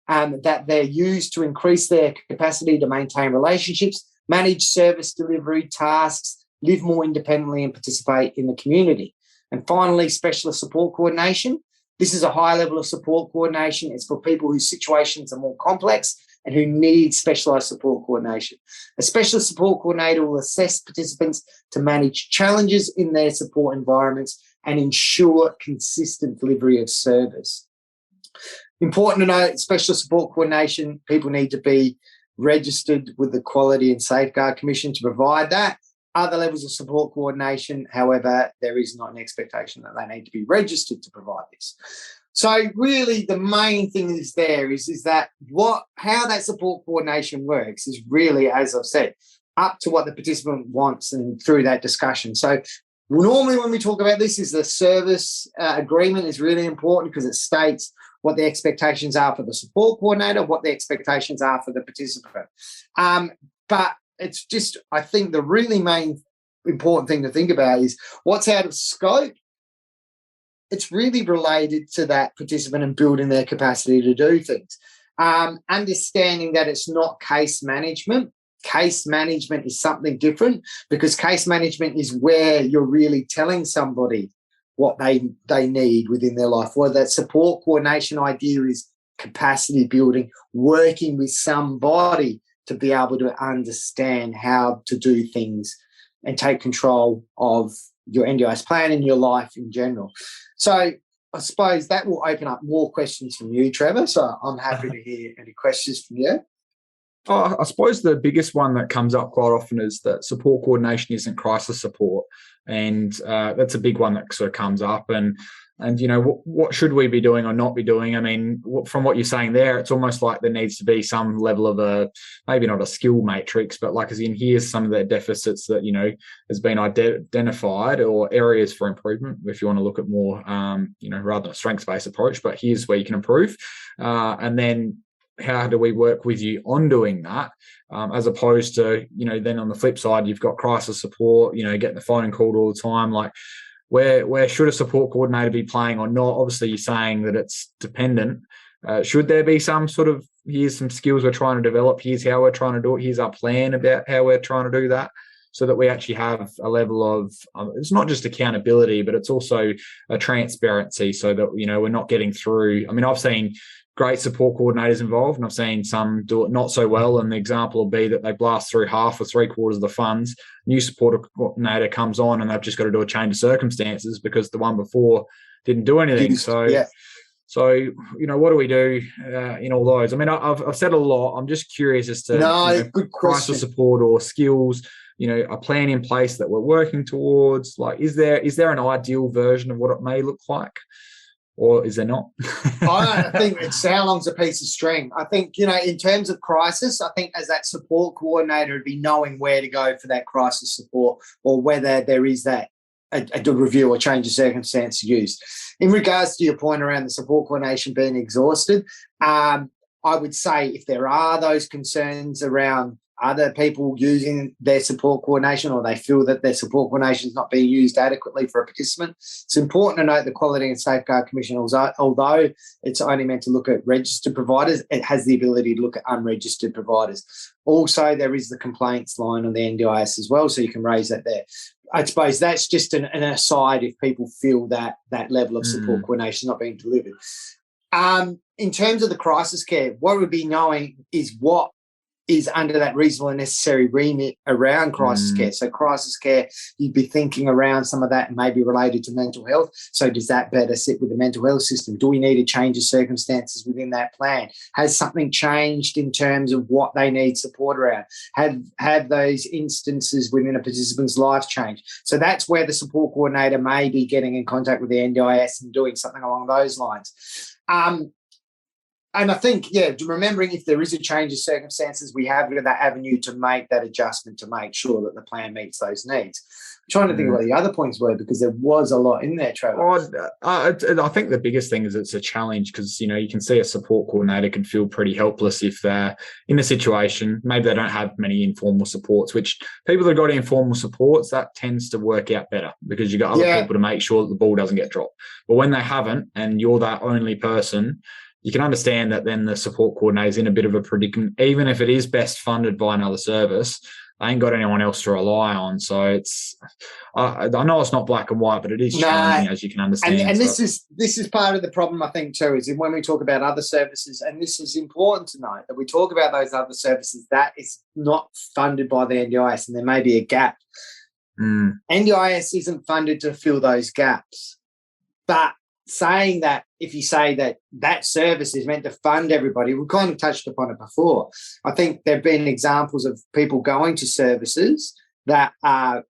that they're used to increase their capacity to maintain relationships, manage service delivery tasks, live more independently and participate in the community. And finally, specialist support coordination. This is a high level of support coordination. It's for people whose situations are more complex and who need specialised support coordination. A specialist support coordinator will assess participants to manage challenges in their support environments and ensure consistent delivery of service. Important to note, specialist support coordination, people need to be registered with the Quality and Safeguard Commission to provide that. Other levels of support coordination, however, there is not an expectation that they need to be registered to provide this. So really the main thing is that how that support coordination works is really, as I've said, up to what the participant wants and through that discussion. So normally when we talk about this is the service agreement is really important because it states what the expectations are for the support coordinator, what the expectations are for the participant. But it's just, I think the really main important thing to think about is what's out of scope. It's really related to that participant and building their capacity to do things. Understanding that it's not case management. Case management is something different because case management is where you're really telling somebody what they need within their life. Well, that support coordination idea is capacity building, working with somebody to be able to understand how to do things and take control of your NDIS plan and your life in general. So I suppose that will open up more questions from you, Trevor. So I'm happy to hear any questions from you. Oh, I suppose the biggest one that comes up quite often is that support coordination isn't crisis support, and that's a big one that sort of comes up. And what should we be doing or not be doing? I mean, from what you're saying there, it's almost like there needs to be some level of maybe not a skill matrix, but like as in here's some of the deficits that has been identified or areas for improvement. If you want to look at more, rather than a strengths-based approach, but here's where you can improve, and then how do we work with you on doing that, as opposed to, then on the flip side, you've got crisis support, getting the phone called all the time. Like, where should a support coordinator be playing or not? Obviously, you're saying that it's dependent. Should there be some sort of, here's some skills we're trying to develop, here's how we're trying to do it, here's our plan about how we're trying to do that, so that we actually have a level of, it's not just accountability, but it's also a transparency, so that, we're not getting through. I mean, I've seen great support coordinators involved, and I've seen some do it not so well. And the example will be that they blast through half or 3/4 of the funds. New support coordinator comes on, and they've just got to do a change of circumstances because the one before didn't do anything. So what do we do in all those? I mean, I've said a lot. I'm just curious as to good crisis support or skills. A plan in place that we're working towards. Like, is there an ideal version of what it may look like? Or is there not? I think it's how long's a piece of string. I think, in terms of crisis, I think as that support coordinator, it'd be knowing where to go for that crisis support, or whether there is that a review or change of circumstance used. In regards to your point around the support coordination being exhausted, I would say if there are those concerns around other people using their support coordination, or they feel that their support coordination is not being used adequately for a participant, it's important to note the Quality and Safeguard Commission, although it's only meant to look at registered providers, it has the ability to look at unregistered providers. Also, there is the complaints line on the NDIS as well, so you can raise that there. I suppose that's just an aside if people feel that level of support coordination is not being delivered. In terms of the crisis care, what we'd be knowing is what is under that reasonable and necessary remit around crisis care. So crisis care, you'd be thinking around some of that maybe related to mental health. So does that better sit with the mental health system? Do we need a change of circumstances within that plan? Has something changed in terms of what they need support around? Have those instances within a participant's life changed? So that's where the support coordinator may be getting in contact with the NDIS and doing something along those lines. And I think, remembering if there is a change of circumstances, we have that avenue to make that adjustment to make sure that the plan meets those needs. I'm trying to think of what the other points were, because there was a lot in there, Trevor. I think the biggest thing is it's a challenge, because, you can see a support coordinator can feel pretty helpless if they're in a situation. Maybe they don't have many informal supports, which people that have got informal supports, that tends to work out better because you've got other people to make sure that the ball doesn't get dropped. But when they haven't and you're that only person, you can understand that then the support coordinator is in a bit of a predicament. Even if it is best funded by another service, they ain't got anyone else to rely on. So it's, I know it's not black and white, but it is challenging, as you can understand. And this is part of the problem, I think, too, is when we talk about other services, and this is important to note, that we talk about those other services, that is not funded by the NDIS, and there may be a gap. NDIS isn't funded to fill those gaps. But saying that, if you say that service is meant to fund everybody, we've kind of touched upon it before. I think there have been examples of people going to services that are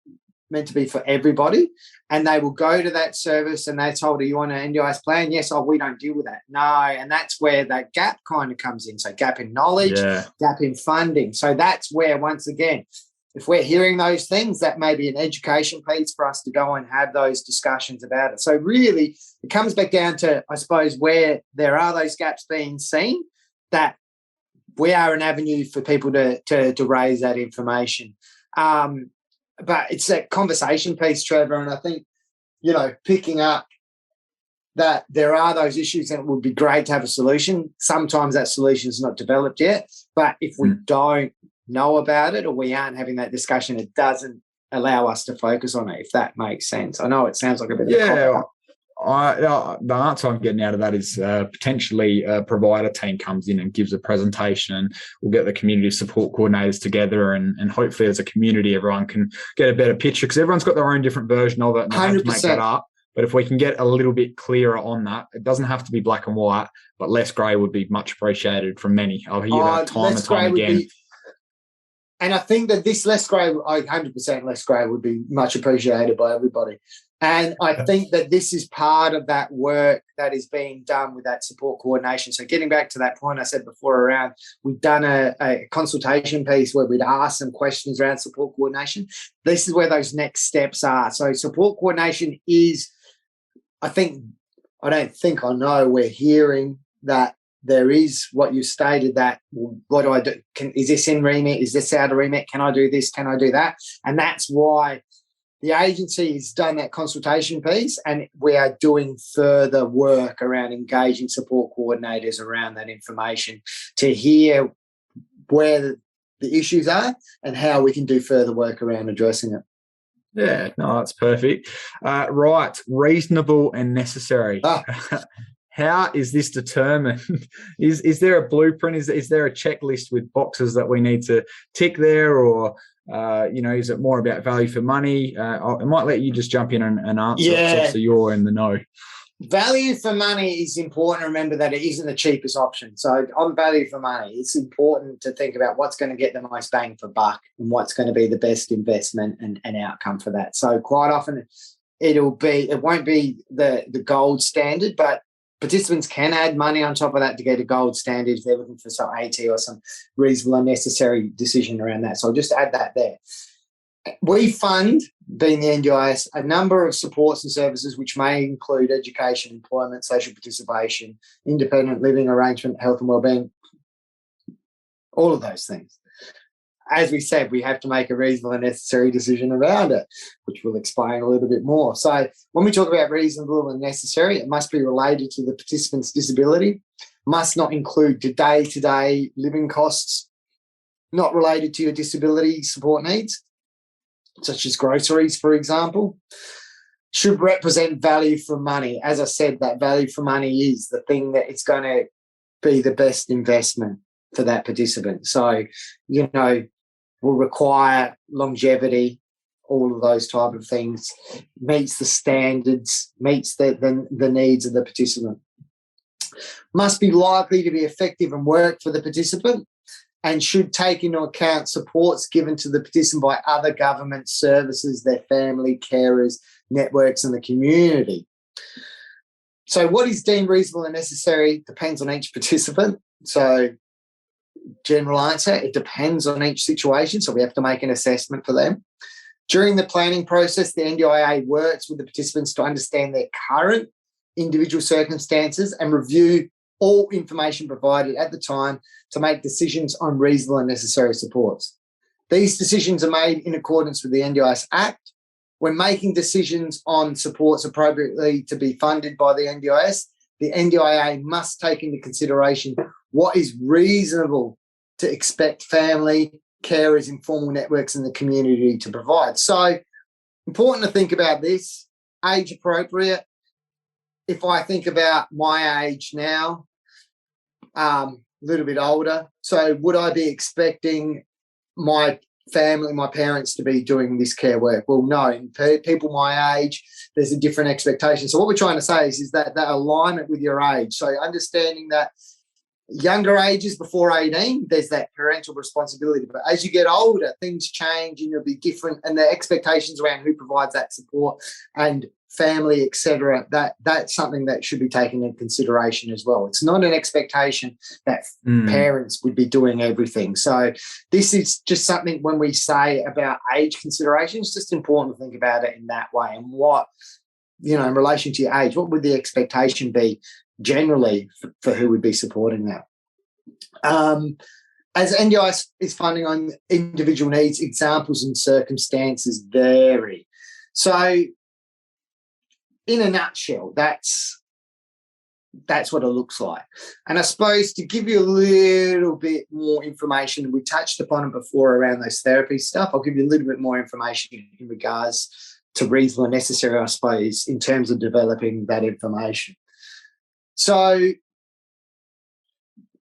meant to be for everybody, and they will go to that service and they're told, "Are you on an NDIS plan?" "Yes." "Oh, we don't deal with that." "No." And that's where that gap kind of comes in. So gap in knowledge, gap in funding. So that's where, once again, if we're hearing those things, that may be an education piece for us to go and have those discussions about it. So really, it comes back down to, I suppose, where there are those gaps being seen, that we are an avenue for people to raise that information. But it's that conversation piece, Trevor, and I think, picking up that there are those issues and it would be great to have a solution. Sometimes that solution is not developed yet, but if we don't know about it or we aren't having that discussion, it doesn't allow us to focus on it, if that makes sense. I know it sounds like a bit of a cop-out. The answer I'm getting out of that is potentially a provider team comes in and gives a presentation, and we'll get the community support coordinators together, and hopefully as a community everyone can get a better picture, because everyone's got their own different version of it and they have to make that up. But if we can get a little bit clearer on that, it doesn't have to be black and white, but less grey would be much appreciated from many. I'll hear that time and time again. And I think that this less grey, 100% less grey would be much appreciated by everybody. And I think that this is part of that work that is being done with that support coordination. So getting back to that point I said before around, we've done a consultation piece where we'd ask some questions around support coordination. This is where those next steps are. So support coordination is, I know we're hearing that there is what you stated, that what do I do? Is this in remit? Is this out of remit? Can I do this? Can I do that? And that's why the agency has done that consultation piece, and we are doing further work around engaging support coordinators around that information to hear where the issues are and how we can do further work around addressing it. Yeah, no, that's perfect. Right, reasonable and necessary. How is this determined? Is there a blueprint? Is there a checklist with boxes that we need to tick there, or is it more about value for money? I might let you just jump in and answer. Yeah. So you're in the know. Value for money is important. Remember that it isn't the cheapest option. So on value for money, it's important to think about what's going to get the most bang for buck and what's going to be the best investment and outcome for that. So quite often it won't be the gold standard, but participants can add money on top of that to get a gold standard if they're looking for some AT or some reasonable and necessary decision around that. So I'll just add that there. We fund, being the NDIS, a number of supports and services which may include education, employment, social participation, independent living arrangement, health and wellbeing, all of those things. As we said, we have to make a reasonable and necessary decision around it, which we'll explain a little bit more. So when we talk about reasonable and necessary, it must be related to the participant's disability, must not include day-to-day living costs, not related to your disability support needs, such as groceries, for example, should represent value for money. As I said, that value for money is the thing that it's going to be the best investment for that participant. So, will require longevity, all of those type of things, meets the standards, meets the needs of the participant. Must be likely to be effective and work for the participant, and should take into account supports given to the participant by other government services, their family, carers, networks, and the community. So what is deemed reasonable and necessary depends on each participant. So general answer, it depends on each situation, so we have to make an assessment for them. During the planning process, the NDIA works with the participants to understand their current individual circumstances and review all information provided at the time to make decisions on reasonable and necessary supports. These decisions are made in accordance with the NDIS Act. When making decisions on supports appropriately to be funded by the NDIA must take into consideration what is reasonable to expect family, carers, informal networks in the community to provide. So important to think about this, age appropriate. If I think about my age now, a little bit older, so would I be expecting my family, my parents to be doing this care work? Well, no. People my age, there's a different expectation. So what we're trying to say is that alignment with your age. So understanding that younger ages before 18, there's that parental responsibility. But as you get older, things change and you'll be different, and the expectations around who provides that support and family, etc., that's something that should be taken into consideration as well. It's not an expectation that parents would be doing everything. So this is just something, when we say about age considerations, it's just important to think about it in that way. And what, in relation to your age, what would the expectation be generally for who would be supporting that? As NDIS is funding on individual needs, examples and circumstances vary. So in a nutshell, that's what it looks like. And I suppose to give you a little bit more information, we touched upon it before around those therapy stuff, I'll give you a little bit more information in regards to reasonable and necessary, I suppose, in terms of developing that information. So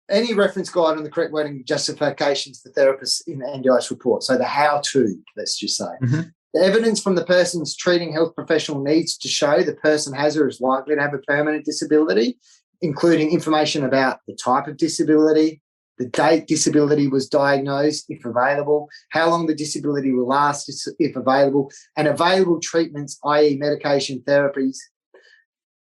any reference guide on the correct wording justifications for therapists in the NDIS report. So the how-to, let's just say. The evidence from the person's treating health professional needs to show the person has or is likely to have a permanent disability, including information about the type of disability, the date disability was diagnosed, if available, how long the disability will last, if available, and available treatments, i.e. medication therapies,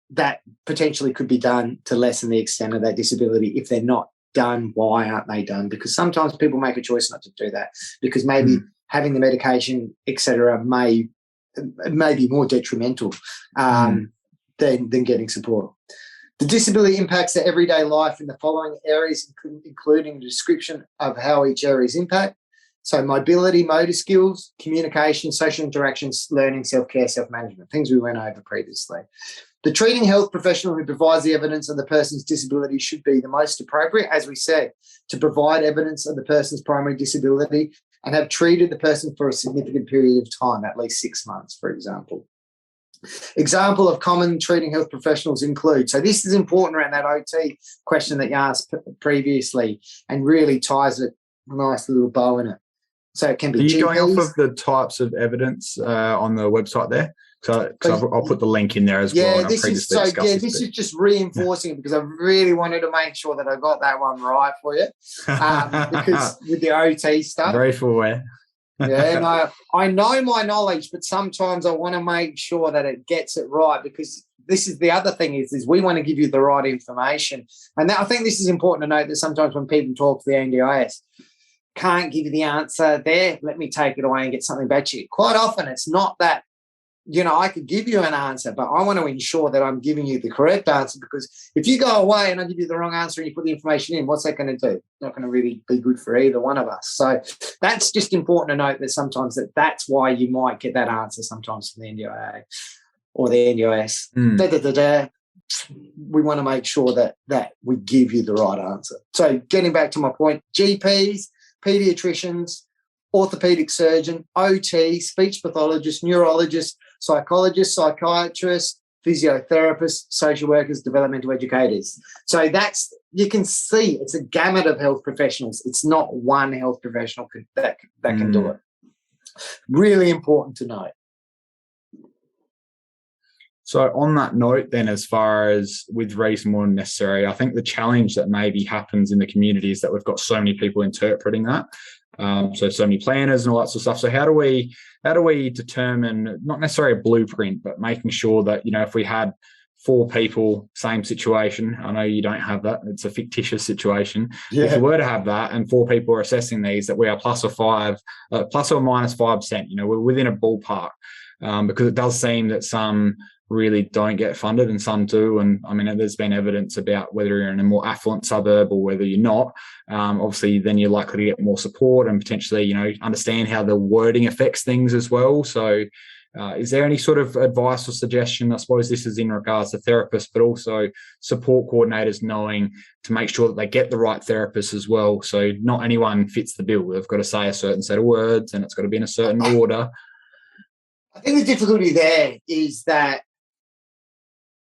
that potentially could be done to lessen the extent of that disability. If they're not done, why aren't they done? Because sometimes people make a choice not to do that because maybe having the medication, etc., may be more detrimental than getting support. The disability impacts their everyday life in the following areas, including a description of how each areas impact. So mobility, motor skills, communication, social interactions, learning, self-care, self-management, things we went over previously. The treating health professional who provides the evidence of the person's disability should be the most appropriate, as we said, to provide evidence of the person's primary disability and have treated the person for a significant period of time, at least 6 months, for example. Example of common treating health professionals include, so this is important around that OT question that you asked previously and really ties a nice little bow in it. So it can be Are you GPs. going off of the types of evidence on the website there? So I'll put the link in there as well. And This is just reinforcing it because I really wanted to make sure that I got that one right for you. Because with the OT stuff. Very full aware. Yeah, no, I know my knowledge, but sometimes I want to make sure that it gets it right because this is the other thing is we want to give you the right information. And I think this is important to note that sometimes when people talk to the NDIS, can't give you the answer there, let me take it away and get something back to you. Quite often it's not that, I could give you an answer, but I want to ensure that I'm giving you the correct answer because if you go away and I give you the wrong answer and you put the information in, what's that going to do? It's not going to really be good for either one of us. So that's just important to note that sometimes that's why you might get that answer sometimes from the NDIA or the NDIS. We want to make sure that we give you the right answer. So getting back to my point, GPs, paediatricians, orthopedic surgeon, OT, speech pathologist, neurologist, psychologist, psychiatrist, physiotherapists, social workers, developmental educators. So you can see it's a gamut of health professionals. It's not one health professional that can do it. Really important to know. So on that note then, as far as with reasonable and necessary, I think the challenge that maybe happens in the community is that we've got so many people interpreting that. So many planners and all that sort of stuff. So how do we determine not necessarily a blueprint, but making sure that, if we had 4 people, same situation, I know you don't have that, it's a fictitious situation. Yeah. If we were to have that and 4 people are assessing these, that we are plus or minus 5%, we're within a ballpark, because it does seem that some really don't get funded and some do. And I mean, there's been evidence about whether you're in a more affluent suburb or whether you're not. Obviously, then you're likely to get more support and potentially, understand how the wording affects things as well. So is there any sort of advice or suggestion? I suppose this is in regards to therapists, but also support coordinators knowing to make sure that they get the right therapist as well. So not anyone fits the bill. They've got to say a certain set of words and it's got to be in a certain order. I think the difficulty there is that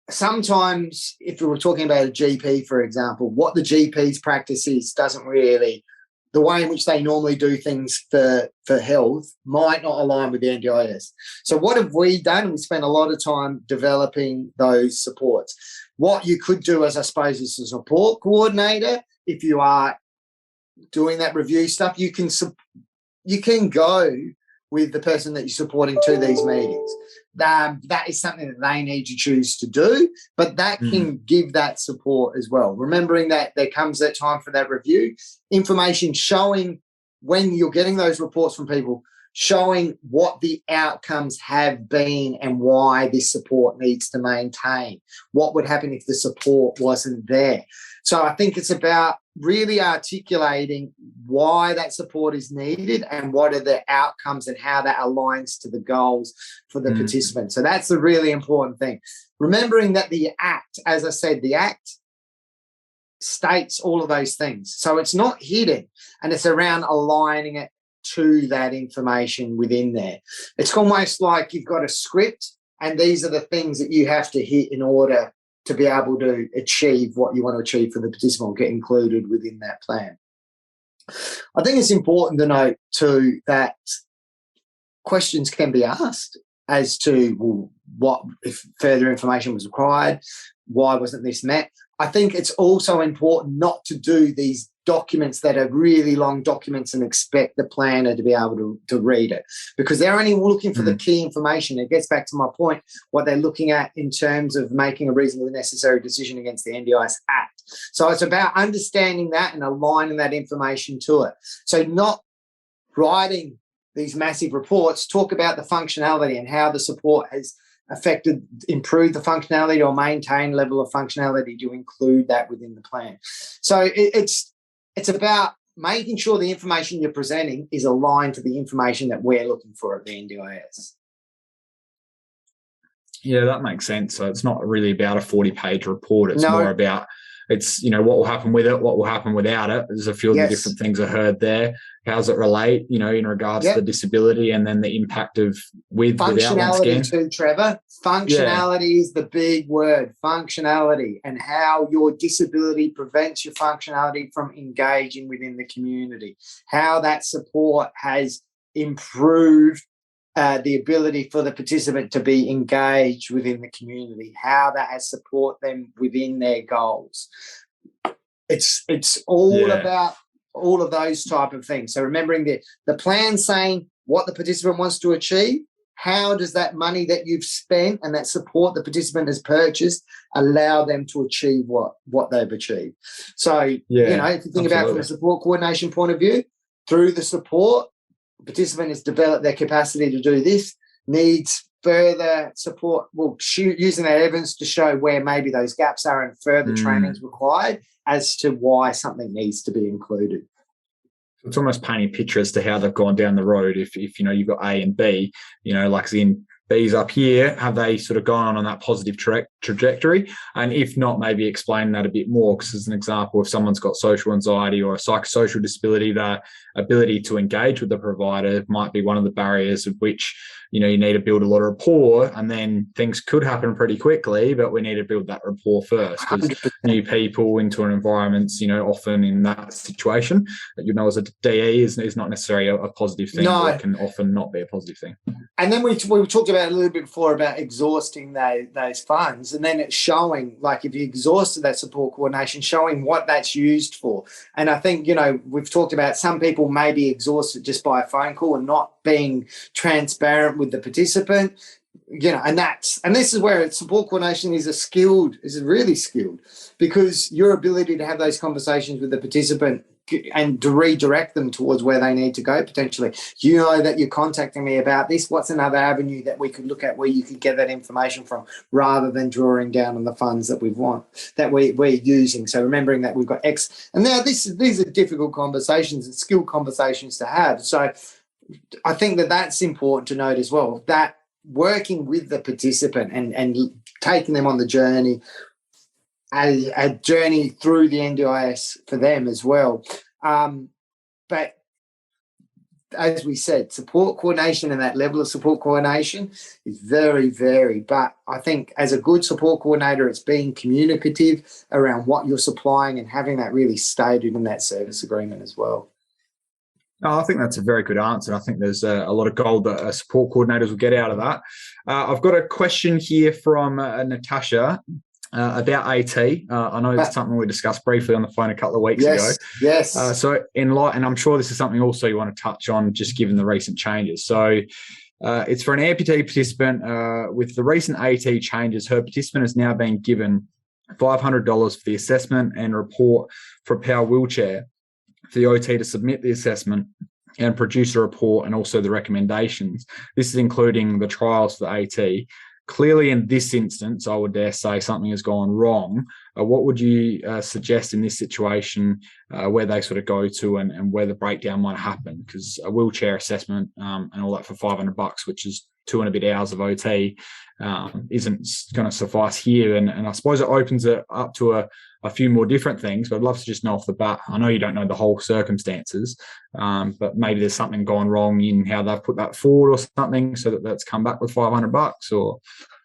sometimes if we were talking about a GP, for example, what the GP's practice is doesn't really, the way in which they normally do things for health might not align with the NDIS. So what have we done? We spent a lot of time developing those supports. What you could do, as I suppose, is a support coordinator. If you are doing that review stuff, you can go with the person that you're supporting to these meetings. That is something that they need to choose to do, but that can give that support as well. Remembering that there comes that time for that review, information showing when you're getting those reports from people, showing what the outcomes have been and why this support needs to maintain. What would happen if the support wasn't there? So I think it's about really articulating why that support is needed and what are the outcomes and how that aligns to the goals for the participant. So that's the really important thing. Remembering that the Act, as I said, the Act states all of those things. So it's not hidden and it's around aligning it to that information within there. It's almost like you've got a script, and these are the things that you have to hit in order to be able to achieve what you want to achieve for the participant, get included within that plan. I think it's important to note too that questions can be asked as to, well, what if further information was required, why wasn't this met? I think it's also important not to do these documents that are really long documents and expect the planner to be able to read it, because they're only looking for the key information. It gets back to my point, what they're looking at in terms of making a reasonably necessary decision against the NDIS Act. So it's about understanding that and aligning that information to it. So not writing these massive reports, talk about the functionality and how the support has improved the functionality or maintain level of functionality, to include that within the plan. So it's about making sure the information you're presenting is aligned to the information that we're looking for at the NDIS. Yeah, that makes sense. So it's not really about a 40-page report. It's more about, it's, what will happen with it, what will happen without it. There's a few of the different things I heard there. How does it relate, in regards to the disability, and then the impact of without, once again. Functionality too, Trevor. Functionality is the big word, functionality, and how your disability prevents your functionality from engaging within the community. How that support has improved the ability for the participant to be engaged within the community, how that has support them within their goals. It's all about all of those type of things. So remembering the plan saying what the participant wants to achieve, how does that money that you've spent and that support the participant has purchased allow them to achieve what they've achieved. So, if you think about it from a support coordination point of view, through the support, the participant has developed their capacity to do this, needs further support, using that evidence to show where maybe those gaps are and further trainings required as to why something needs to be included. It's almost painting a picture as to how they've gone down the road. If you've got A and B, like in B's up here, have they sort of gone on that positive trajectory? And if not, maybe explain that a bit more, because as an example, if someone's got social anxiety or a psychosocial disability, the ability to engage with the provider might be one of the barriers of which, you need to build a lot of rapport, and then things could happen pretty quickly, but we need to build that rapport first, because new people into an environment, often in that situation, that as a DE is not necessarily a positive thing. No. It can often not be a positive thing. And then we talked about a little bit before about exhausting those funds, and then it's showing, like, if you exhausted that support coordination, showing what that's used for. And I think, we've talked about some people may be exhausted just by a phone call and not being transparent with the participant, and this is where support coordination is really skilled, because your ability to have those conversations with the participant and to redirect them towards where they need to go potentially. That you're contacting me about this. What's another avenue that we could look at where you could get that information from, rather than drawing down on the funds that we're using. So remembering that we've got X. And now these are difficult conversations and skilled conversations to have. So I think that's important to note as well, that working with the participant and taking them on the journey, a journey through the NDIS for them as well. But as we said, support coordination and that level of support coordination is very varied. But I think as a good support coordinator, it's being communicative around what you're supplying and having that really stated in that service agreement as well. I think that's a very good answer. I think there's a lot of gold that support coordinators will get out of that. I've got a question here from Natasha about AT. I know it's something we discussed briefly on the phone a couple of weeks ago. Yes. So and I'm sure this is something also you want to touch on, just given the recent changes. So it's for an amputee participant. With the recent AT changes, her participant has now been given $500 for the assessment and report for a power wheelchair, for the OT to submit the assessment and produce a report, and also the recommendations. This is including the trials for the AT. Clearly, in this instance, I would dare say something has gone wrong. What would you suggest in this situation where they sort of go to and where the breakdown might happen? Because a wheelchair assessment and all that for $500, which is 2 and a bit hours of OT isn't going to suffice here. And I suppose it opens it up to a few more different things, but I'd love to just know off the bat. I know you don't know the whole circumstances, but maybe there's something gone wrong in how they've put that forward or something, so that's come back with $500 or.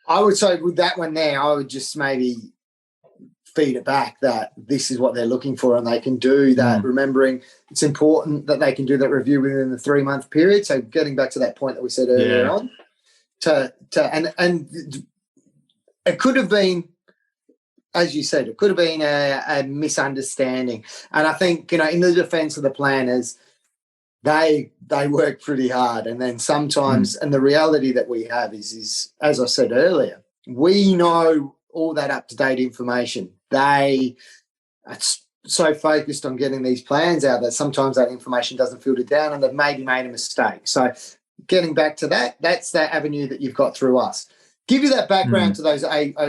I would say with that one there, I would just maybe feed it back that this is what they're looking for and they can do that. Remembering it's important that they can do that review within the 3-month period. So getting back to that point that we said earlier on, and it could have been, as you said, it could have been a misunderstanding. And I think, in the defence of the planners, they work pretty hard. And then sometimes, and the reality that we have is, as I said earlier, we know all that up-to-date information. They are so focused on getting these plans out that sometimes that information doesn't filter down and they've maybe made a mistake. So getting back to that, that's that avenue that you've got through us. Give you that background to those AT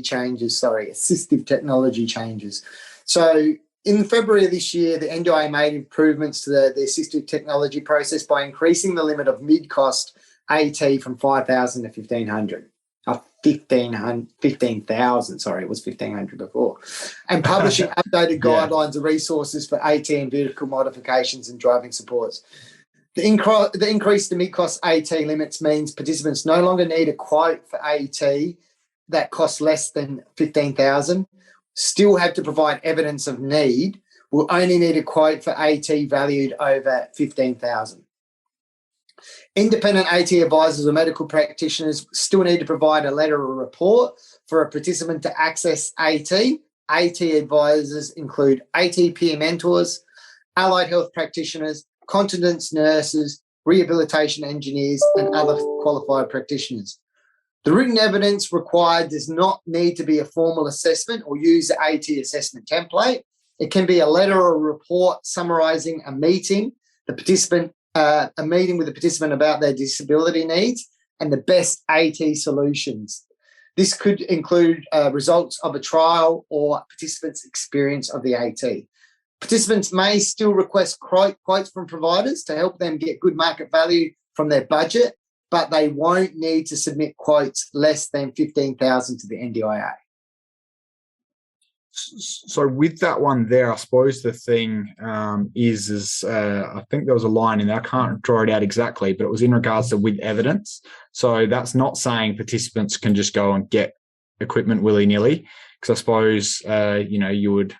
changes, assistive technology changes. So in February of this year, the NDIA made improvements to the assistive technology process by increasing the limit of mid-cost AT from 5,000 to 1,500. 15,000, sorry, it was 1,500 before, and publishing updated guidelines and resources for AT and vehicle modifications and driving supports. The increase to mid-cost AT limits means participants no longer need a quote for AT that costs less than 15,000, still have to provide evidence of need, will only need a quote for AT valued over 15,000. Independent AT advisors or medical practitioners still need to provide a letter or report for a participant to access AT. AT advisors include AT peer mentors, allied health practitioners, continence nurses, rehabilitation engineers, and other qualified practitioners. The written evidence required does not need to be a formal assessment or use the AT assessment template. It can be a letter or report summarising a meeting with the participant about their disability needs and the best AT solutions. This could include results of a trial or participants' experience of the AT. Participants may still request quotes from providers to help them get good market value from their budget, but they won't need to submit quotes less than 15,000 to the NDIA. So with that one there, I suppose the thing is I think there was a line in there, I can't draw it out exactly, but it was in regards to with evidence. So that's not saying participants can just go and get equipment willy-nilly, because I suppose, you would,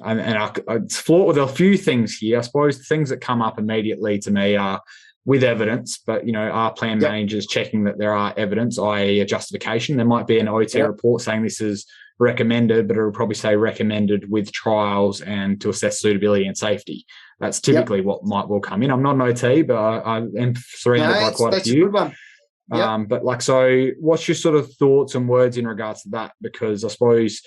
and it's fraught with a few things here. I suppose the things that come up immediately to me are with evidence, but, are plan managers checking that there are evidence, i.e. a justification? There might be an OT report saying this is recommended, but it'll probably say recommended with trials and to assess suitability and safety. That's typically what might well come in. I'm not an OT, but I am surrounded by quite a few. But so what's your sort of thoughts and words in regards to that? Because I suppose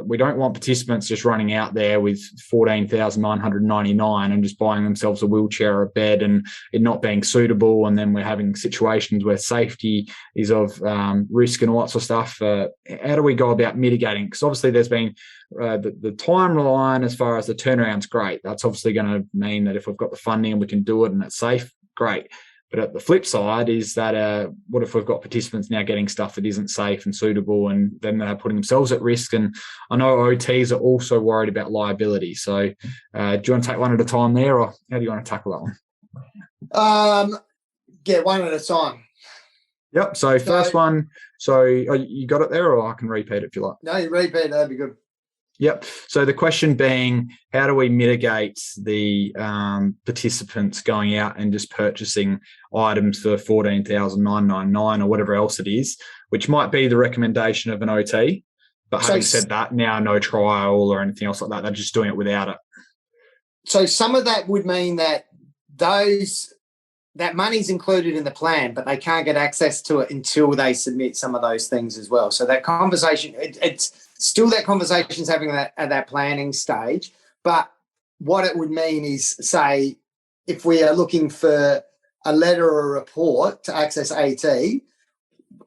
we don't want participants just running out there with $14,999 and just buying themselves a wheelchair or a bed and it not being suitable. And then we're having situations where safety is of risk and all that sort of stuff. How do we go about mitigating? Because obviously there's been the timeline as far as the turnaround's great. That's obviously going to mean that if we've got the funding and we can do it and it's safe, great. But at the flip side is that what if we've got participants now getting stuff that isn't safe and suitable, and then they're putting themselves at risk? And I know OTs are also worried about liability. So do you want to take one at a time there, or how do you want to tackle that one? One at a time. Yep. So first one. So you got it there, or I can repeat it if you like. No, you repeat it. That'd be good. Yep. So the question being, how do we mitigate the participants going out and just purchasing items for $14,999 or whatever else it is, which might be the recommendation of an OT, but having said that, now no trial or anything else like that, they're just doing it without it. So some of that would mean that that money's included in the plan, but they can't get access to it until they submit some of those things as well. So that conversation, it's still that conversation's having at that planning stage. But what it would mean is, say, if we are looking for a letter or a report to access AT,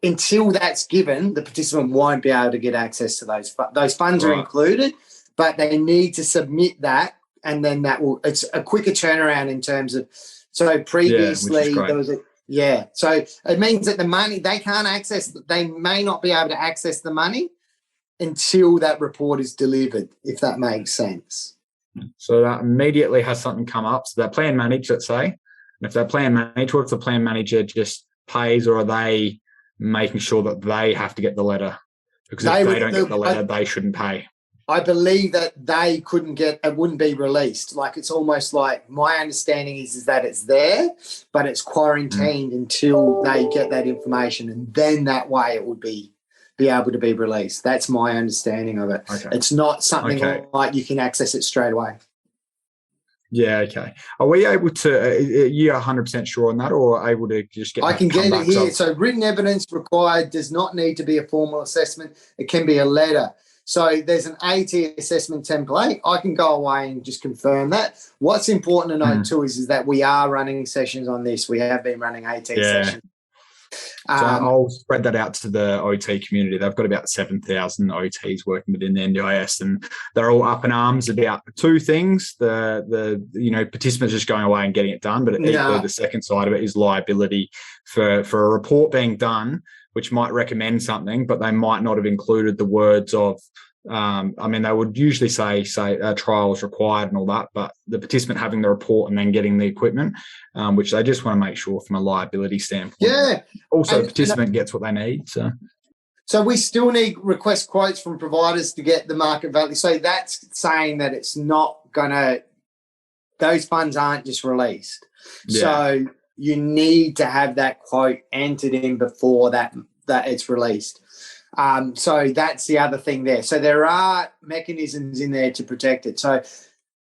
until that's given, the participant won't be able to get access to those. Those funds are included, but they need to submit that, and then it's a quicker turnaround in terms of. So previously there was Yeah. So it means that the money, they may not be able to access the money until that report is delivered, if that makes sense. So that immediately has something come up. So they're plan managed, let's say. And if they're plan managed, what if the plan manager just pays, or are they making sure that they have to get the letter? Because if they don't get the letter, they shouldn't pay. I believe that they it wouldn't be released. Like, it's almost like, my understanding is that it's there, but it's quarantined until they get that information, and then that way it would be able to be released. That's my understanding of it. Okay. It's not something like you can access it straight away. Yeah, okay. Are we able to, are you 100% sure on that, or able to just get I can get it here. So written evidence required does not need to be a formal assessment. It can be a letter. So there's an AT assessment template. I can go away and just confirm that. What's important to note too is that we are running sessions on this. We have been running AT sessions. So I'll spread that out to the OT community. They've got about 7,000 OTs working within the NDIS, and they're all up in arms about two things: the participants just going away and getting it done, but equally the second side of it is liability for a report being done, which might recommend something, but they might not have included the words of. They would usually say trial is required and all that, but the participant having the report and then getting the equipment, which they just want to make sure from a liability standpoint. Yeah. Also, the participant gets what they need. So we still need request quotes from providers to get the market value. So that's saying that it's not going to, those funds aren't just released. Yeah. So you need to have that quote entered in before that it's released. So that's the other thing there. So there are mechanisms in there to protect it. So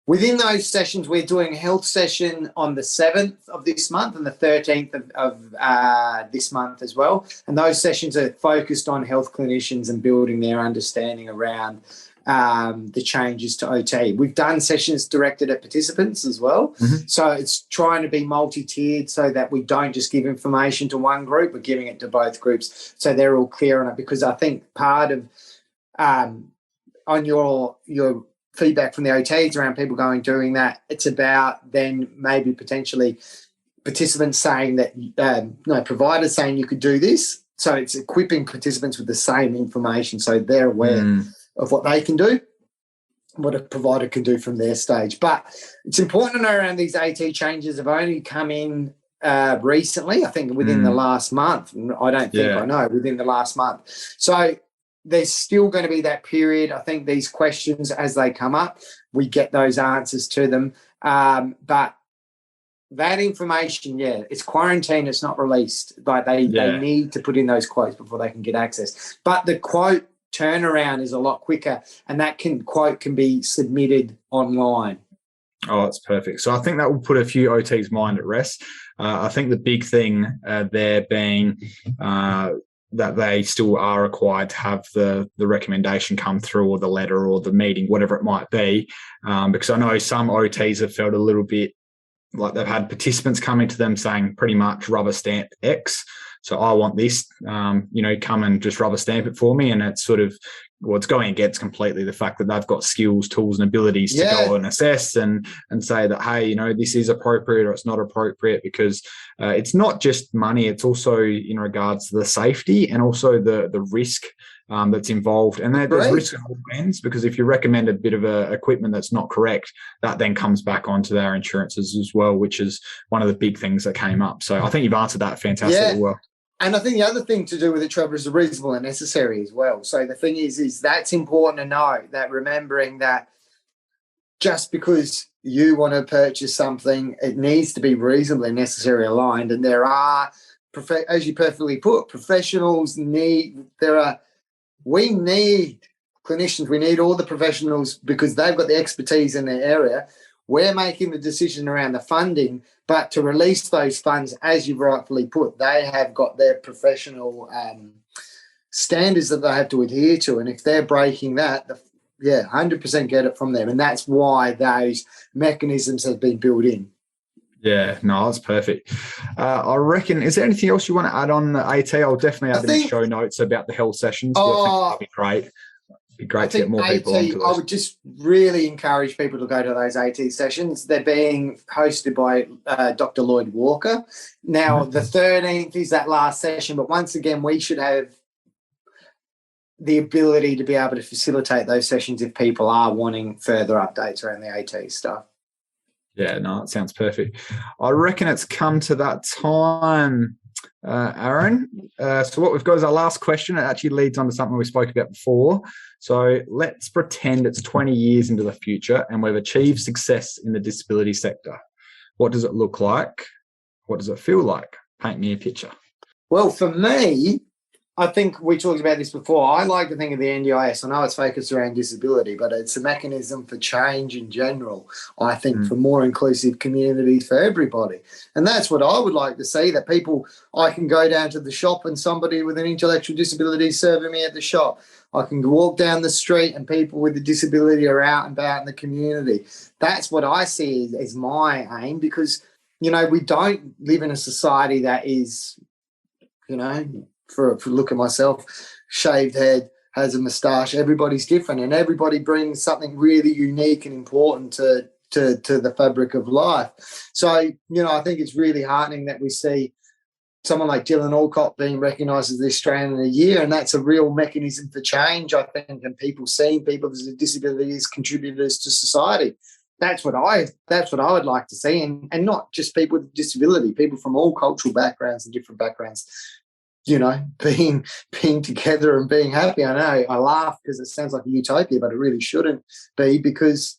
within those sessions, we're doing a health session on the 7th of this month and the 13th of this month as well. And those sessions are focused on health clinicians and building their understanding around the changes to OT. We've done sessions directed at participants as well. Mm-hmm. So it's trying to be multi-tiered so that we don't just give information to one group, we're giving it to both groups so they're all clear on it. Because I think part of on your feedback from the OTs around people doing that, it's about then maybe potentially participants saying that, providers saying you could do this. So it's equipping participants with the same information so they're aware of what they can do, what a provider can do from their stage. But it's important to know around these AT changes have only come in recently, I think within the last month. I don't think I know, within the last month. So there's still going to be that period. I think these questions, as they come up, we get those answers to them. But that information, it's quarantined, it's not released. Like they need to put in those quotes before they can get access. But the quote turnaround is a lot quicker, and that quote can be submitted online. Oh, that's perfect. So I think that will put a few OTs' mind at rest. I think the big thing there being that they still are required to have the recommendation come through, or the letter, or the meeting, whatever it might be, because I know some OTs have felt a little bit like they've had participants coming to them saying pretty much rubber stamp X. So I want this, come and just rubber stamp it for me. And it's sort of, it's going against completely the fact that they've got skills, tools, and abilities to go and assess and say that, hey, this is appropriate or it's not appropriate, because it's not just money. It's also in regards to the safety and also the risk that's involved. And there's risk on all ends, because if you recommend a bit of equipment that's not correct, that then comes back onto their insurances as well, which is one of the big things that came up. So I think you've answered that fantastically well. And I think the other thing to do with it, Trevor, is the reasonable and necessary as well. So the thing is that's important to know, that remembering that just because you want to purchase something, it needs to be reasonably and necessary aligned. And there are, as you perfectly put, professionals we need clinicians, we need all the professionals because they've got the expertise in their area. We're making the decision around the funding, but to release those funds, as you've rightfully put, they have got their professional standards that they have to adhere to. And if they're breaking that, 100% get it from them. And that's why those mechanisms have been built in. Yeah, no, that's perfect. I reckon, is there anything else you want to add on the AT? I'll definitely add in the show notes about the health sessions. I think that'd be great. be great to get more people onto I those. would just really encourage people to go to those AT sessions. They're being hosted by Dr. Lloyd Walker. Now, the 13th is that last session, but once again, we should have the ability to be able to facilitate those sessions if people are wanting further updates around the AT stuff. Yeah, no, it sounds perfect. I reckon it's come to that time, Aaron. So what we've got is our last question. It actually leads on to something we spoke about before. So let's pretend it's 20 years into the future and we've achieved success in the disability sector. What does it look like? What does it feel like? Paint me a picture. Well, for me, I think we talked about this before. I like to think of the NDIS. I know it's focused around disability, but it's a mechanism for change in general, I think, for more inclusive communities for everybody. And that's what I would like to see, that people, I can go down to the shop and somebody with an intellectual disability is serving me at the shop. I can walk down the street and people with a disability are out and about in the community. That's what I see as my aim, because, you know, we don't live in a society that is, you know, for look at myself, shaved head, has a moustache. Everybody's different, and everybody brings something really unique and important to the fabric of life. So, you know, I think it's really heartening that we see someone like Dylan Alcott being recognised as the Australian of the Year, and that's a real mechanism for change, I think, and people seeing people with disabilities as contributors to society. That's what I would like to see, and not just people with disability, people from all cultural backgrounds and different backgrounds, you know, being together and being happy. I know I laugh because it sounds like a utopia, but it really shouldn't be, because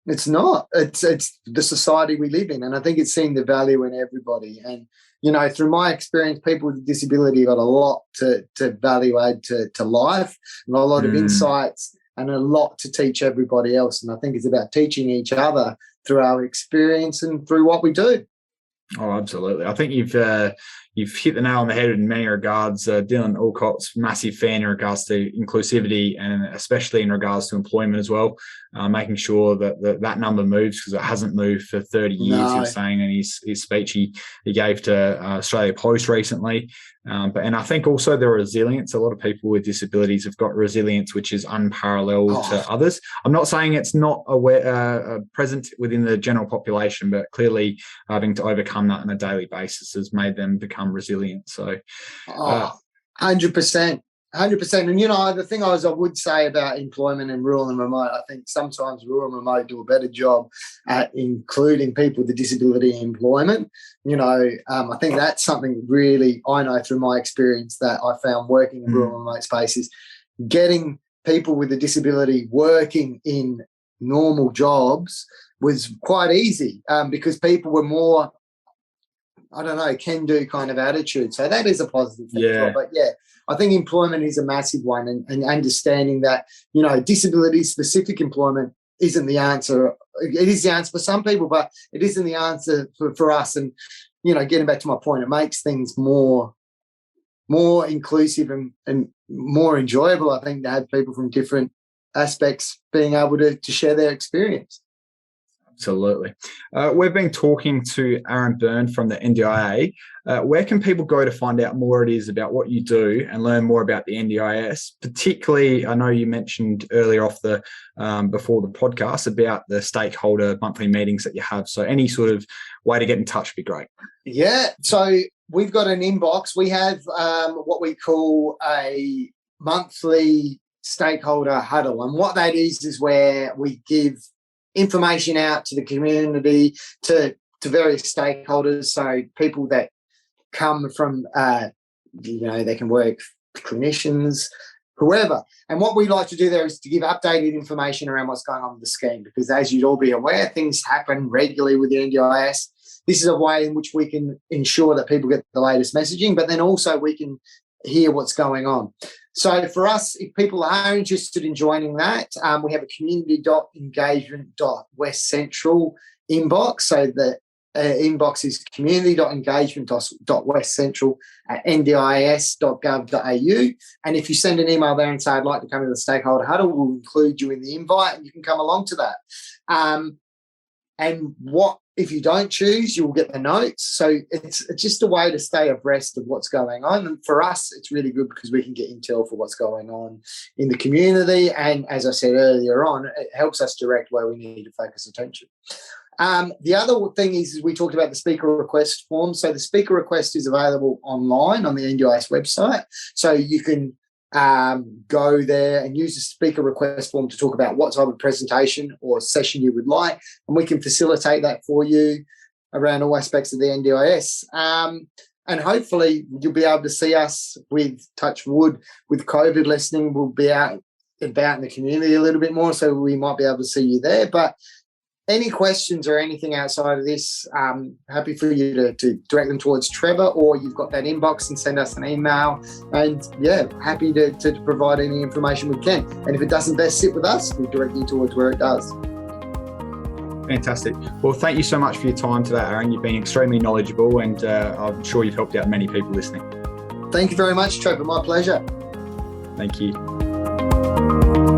it's not. It's the society we live in, and I think it's seeing the value in everybody. And, you know, through my experience, people with disability got a lot to value add to life, and a lot of insights, and a lot to teach everybody else. And I think it's about teaching each other through our experience and through what we do. Oh, absolutely. I think you've hit the nail on the head in many regards. Dylan Alcott's massive fan in regards to inclusivity, and especially in regards to employment as well, making sure that number moves, because it hasn't moved for 30 years. No. He was saying in his speech he gave to Australia Post recently. And I think also the resilience. A lot of people with disabilities have got resilience which is unparalleled to others. I'm not saying it's not present within the general population, but clearly having to overcome that on a daily basis has made them become resilient. So 100%. 100%. And, you know, the thing I would say about employment in rural and remote, I think sometimes rural and remote do a better job at including people with a disability in employment. You know, I think that's something really I know through my experience that I found working in rural and remote spaces, getting people with a disability working in normal jobs was quite easy, because people were more, I don't know, can-do kind of attitude. So that is a positive thing. Yeah. But, yeah, I think employment is a massive one, and understanding that, you know, disability-specific employment isn't the answer. It is the answer for some people, but it isn't the answer for us. And, you know, getting back to my point, it makes things more inclusive and more enjoyable, I think, to have people from different aspects being able to share their experience. Absolutely. We've been talking to Aaron Byrne from the NDIA. Where can people go to find out more it is about what you do and learn more about the NDIS? Particularly, I know you mentioned earlier off the before the podcast about the stakeholder monthly meetings that you have. So any sort of way to get in touch would be great. Yeah. So we've got an inbox. We have what we call a monthly stakeholder huddle, and what that is where we give information out to the community, to various stakeholders, so people that come from, you know, they can work, clinicians, whoever. And what we like to do there is to give updated information around what's going on with the scheme, because as you'd all be aware, things happen regularly with the NDIS. This is a way in which we can ensure that people get the latest messaging, but then also we can hear what's going on. So for us, if people are interested in joining that, we have a community.engagement.westcentral inbox. So the inbox is community.engagement.westcentral@ndis.gov.au. And if you send an email there and say, I'd like to come to the stakeholder huddle, we'll include you in the invite and you can come along to that. And what If you don't choose, you'll get the notes. So it's just a way to stay abreast of what's going on. And for us, it's really good because we can get intel for what's going on in the community. And as I said earlier on, it helps us direct where we need to focus attention. The other thing is we talked about the speaker request form. So the speaker request is available online on the NDIS website. So you can go there and use the speaker request form to talk about what type of presentation or session you would like, and we can facilitate that for you around all aspects of the NDIS. And hopefully you'll be able to see us with, touch wood, with COVID lessening, we'll be out about in the community a little bit more, so we might be able to see you there. But any questions or anything outside of this, happy for you to direct them towards Trevor, or you've got that inbox and send us an email. And yeah, happy to provide any information we can. And if it doesn't best sit with us, we'll direct you towards where it does. Fantastic. Well, thank you so much for your time today, Aaron. You've been extremely knowledgeable, and I'm sure you've helped out many people listening. Thank you very much, Trevor. My pleasure. Thank you.